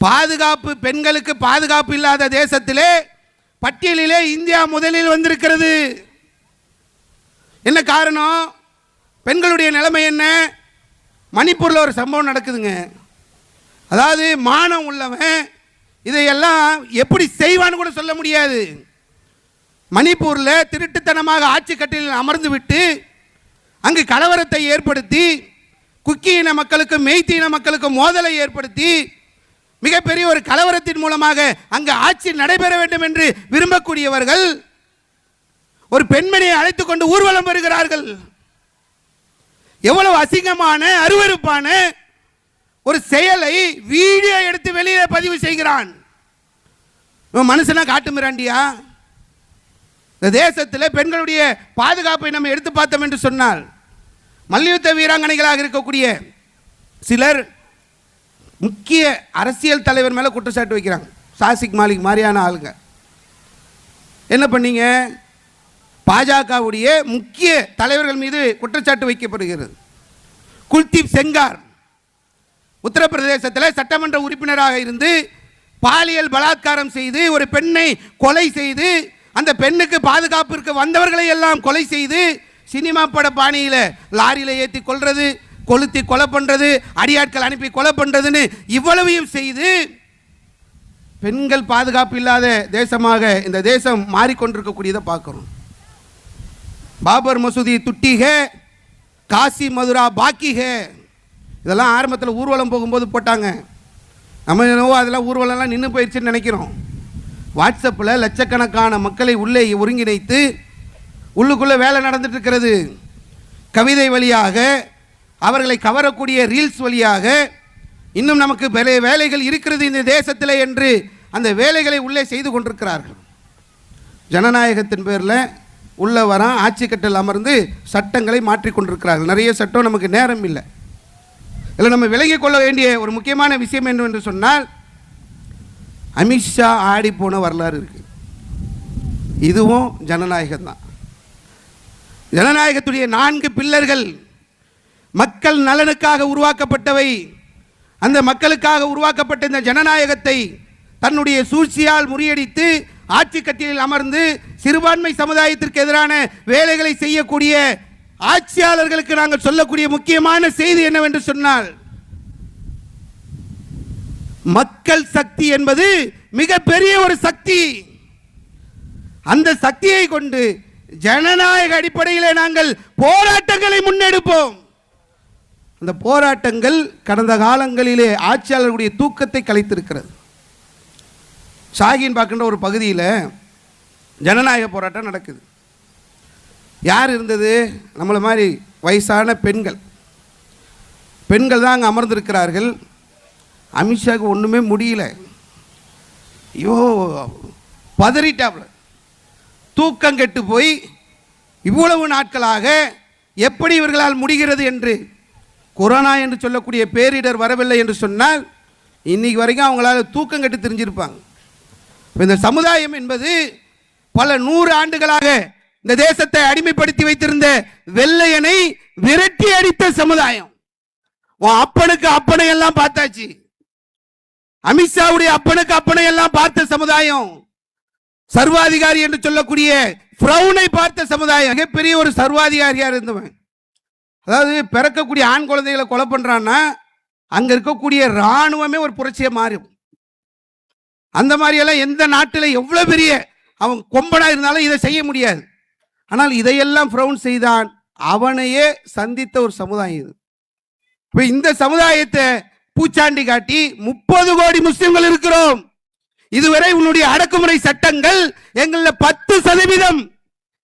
Speaker 1: பாதுகாப்பு, பெண்களுக்கு பாதுகாப்பு இல்லாத தேசத்திலே பட்டியலிலே இந்தியா முதலில் வந்திருக்கிறது. என்ன காரணம்? பெண்களுடைய நிலைமை என்ன? மணிப்பூரில் ஒரு சம்பவம் நடக்குதுங்க. அதாவது மானம் உள்ளவன் இதையெல்லாம் எப்படி செய்வான்னு கூட சொல்ல முடியாது. மணிப்பூரில் திருட்டுத்தனமாக ஆட்சி கட்டிலில் அமர்ந்து விட்டு அங்கு கலவரத்தை ஏற்படுத்தி குக்கி இன மக்களுக்கு மெய்த்தி இன மக்களுக்கு மோதலை ஏற்படுத்தி மிகப்பெரிய ஒரு கலவரத்தின் மூலமாக அங்கு ஆட்சி நடைபெற வேண்டும் என்று விரும்பக்கூடியவர்கள் ஒரு பெண்மணியை அழைத்துக் கொண்டு ஊர்வலம் வருகிறார்கள். எவ்வளவு அசிங்கமான அருவருப்பான ஒரு செயலை வீடியோ எடுத்து வெளியே பதிவு செய்கிறான். மனுஷனா காட்டு மிராண்டியா? இந்த தேசத்தில் பெண்களுடைய பாதுகாப்பை நம்ம எடுத்து பார்த்தோம் என்று சொன்னால், மல்யுத்த வீராங்கனைகளாக இருக்கக்கூடிய சிலர் முக்கிய அரசியல் தலைவர் மேலே குற்றச்சாட்டு வைக்கிறாங்க. சாசிக் மாலிக் மாதிரியான ஆளுங்க என்ன பண்ணீங்க? பாஜகவுடைய முக்கிய தலைவர்கள் மீது குற்றச்சாட்டு வைக்கப்படுகிறது. குல்தீப் செங்கார் உத்தரப்பிரதேசத்தில் சட்டமன்ற உறுப்பினராக இருந்து பாலியல் பலாத்காரம் செய்து ஒரு பெண்ணை கொலை செய்து அந்த பெண்ணுக்கு பாதுகாப்பிற்கு வந்தவர்களை எல்லாம் கொலை செய்து சினிமா பட பாணியில் லாரியில் ஏற்றி கொள்றது, கொளுத்தி கொலை பண்ணுறது, அடியாட்கள் அனுப்பி கொலை பண்ணுறதுன்னு இவ்வளவையும் செய்து பெண்கள் பாதுகாப்பு இல்லாத தேசமாக இந்த தேசம் மாறிக்கொண்டிருக்கக்கூடியதை பார்க்குறோம். பாபர் மசூதி துட்டிக, காசி மதுரா பாக்கிக, இதெல்லாம் ஆரம்பத்தில் ஊர்வலம் போகும்போது போட்டாங்க. நம்ம என்னவோ அதெல்லாம் ஊர்வலம்லாம் நின்று போயிடுச்சுன்னு நினைக்கிறோம். வாட்ஸ்அப்பில் லட்சக்கணக்கான மக்களை உள்ளே ஒருங்கிணைத்து உள்ளுக்குள்ளே வேலை நடந்துட்டு இருக்கிறது. கவிதை வழியாக, அவர்களை கவரக்கூடிய ரீல்ஸ் வழியாக இன்னும் நமக்கு பல வேலைகள் இருக்கிறது இந்த தேசத்தில் என்று அந்த வேலைகளை உள்ளே செய்து கொண்டிருக்கிறார்கள். ஜனநாயகத்தின் பேரில் உள்ள வர ஆட்சி கட்டில் அமர்ந்து சட்டங்களை மாற்றிக்கொண்டிருக்கிறார்கள். நிறைய சட்டம் நமக்கு நேரம் இல்லை. இதில் நம்ம விலகிக் கொள்ள வேண்டிய ஒரு முக்கியமான விஷயம் என்று சொன்னால், அமித்ஷா ஆடி போன வரலாறு இருக்கு. இதுவும் ஜனநாயகம் தான். ஜனநாயகத்துடைய 4 பில்லர்கள் மக்கள் நலனுக்காக உருவாக்கப்பட்டவை. அந்த மக்களுக்காக உருவாக்கப்பட்ட இந்த ஜனநாயகத்தை தன்னுடைய சூழ்ச்சியால் முறியடித்து ஆட்சி கட்டிலில் அமர்ந்து சிறுபான்மை சமுதாயத்திற்கு எதிரான வேலைகளை செய்யக்கூடிய ஆட்சியாளர்களுக்கு நாங்கள் சொல்லக்கூடிய முக்கியமான செய்தி என்னவென்று சொன்னால், மக்கள் சக்தி என்பது மிகப்பெரிய ஒரு சக்தி. அந்த சக்தியை கொண்டு ஜனநாயக அடிப்படையிலே நாங்கள் போராட்டங்களை முன்னெடுப்போம். அந்த போராட்டங்கள் கடந்த காலங்களிலே ஆட்சியாளர்களுடைய தூக்கத்தை கலைத்திருக்கிறது. ஷாஹீன் பாக்கின்ற ஒரு பகுதியில் ஜனநாயக போராட்டம் நடக்குது. யார் இருந்தது? நம்மளை மாதிரி வயசான பெண்கள் தான் அங்கே அமர்ந்திருக்கிறார்கள். அமித்ஷாவுக்கு ஒன்றுமே முடியல. ஐயோ பதறிட்டாப்ல, தூக்கம் கெட்டு போய் இவ்வளவு நாட்களாக எப்படி இவர்களால் முடிகிறது என்று. கொரோனா என்று சொல்லக்கூடிய பேரிடர் வரவில்லை என்று சொன்னால் இன்னைக்கு வரைக்கும் அவங்களால தூக்கம் கெட்டு தெரிஞ்சிருப்பாங்க. இந்த சமுதாயம் என்பது பல 100 ஆண்டுகளாக இந்த தேசத்தை அடிமைப்படுத்தி வைத்திருந்த வெள்ளையனை விரட்டி அடித்த சமுதாயம். அப்பனுக்கு அப்பனை எல்லாம் பார்த்தாச்சு. அமித்ஷாவுடைய அப்பனுக்கு அப்பனை எல்லாம் பார்த்த சமுதாயம். சர்வாதிகாரி என்று சொல்லக்கூடிய பிரவுனை பார்த்த சமுதாயம். மிகப்பெரிய ஒரு சர்வாதிகாரியா இருந்தவன். அதாவது பிறக்கக்கூடிய ஆண் குழந்தைகளை கொலை பண்றான்னா அங்க இருக்கக்கூடிய இராணுவமே ஒரு புரட்சியை மாறும். அந்த மாதிரி எல்லாம் எந்த நாட்டில் எவ்வளவு பெரிய அவன் கொம்பனா இருந்தாலும் இதை செய்ய முடியாது. ஆனால் இதையெல்லாம் பிரவுன் செய்தான். அவனையே சந்தித்த ஒரு சமுதாயம் இது. இப்ப இந்த சமுதாயத்தை பூச்சாண்டி காட்டி 30 கோடி முஸ்லிம்கள் இருக்கிறோம், இதுவரை உன்னுடைய அடக்குமுறை சட்டங்கள் எங்கள 10%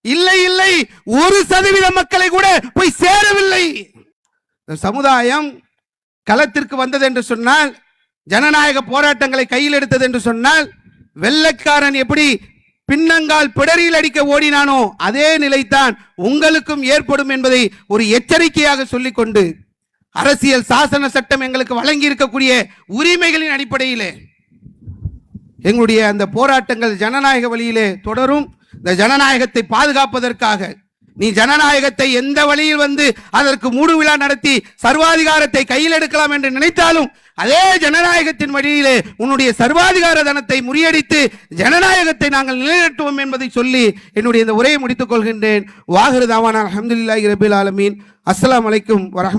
Speaker 1: இல்லை இல்லை 1% மக்களை கூட போய் சேரவில்லை. சமுதாயம் களத்திற்கு வந்தது என்று சொன்னால், ஜனநாயக போராட்டங்களை கையில் எடுத்தது என்று சொன்னால், வெள்ளைக்காரன் எப்படி பின்னங்கால் பிடரியில் அடிக்க ஓடினானோ அதே நிலைத்தான் உங்களுக்கும் ஏற்படும் என்பதை ஒரு எச்சரிக்கையாக சொல்லிக்கொண்டு, அரசியல் சாசன சட்டம் எங்களுக்கு வழங்கி இருக்கக்கூடிய உரிமைகளின் அடிப்படையிலே எங்களுடைய அந்த போராட்டங்கள் ஜனநாயக வழியிலே தொடரும். இந்த ஜனநாயகத்தை பாதுகாப்பதற்காக நீ ஜனநாயகத்தை எந்த வழியில் வந்து அதற்கு மூடு விழா நடத்தி சர்வாதிகாரத்தை கையில் எடுக்கலாம் என்று நினைத்தாலும், அதே ஜனநாயகத்தின் வழியிலே உன்னுடைய சர்வாதிகார தனத்தை முறியடித்து ஜனநாயகத்தை நாங்கள் நிலைநாட்டுவோம் என்பதை சொல்லி என்னுடைய இந்த உரையை முடித்துக் கொள்கின்றேன். வாஹிரு தாவானா அல்ஹம்துலில்லாஹி ரப்பில் ஆலமீன். அஸ்ஸலாமு அலைக்கும் வரஹ்மத்துல்லாஹி.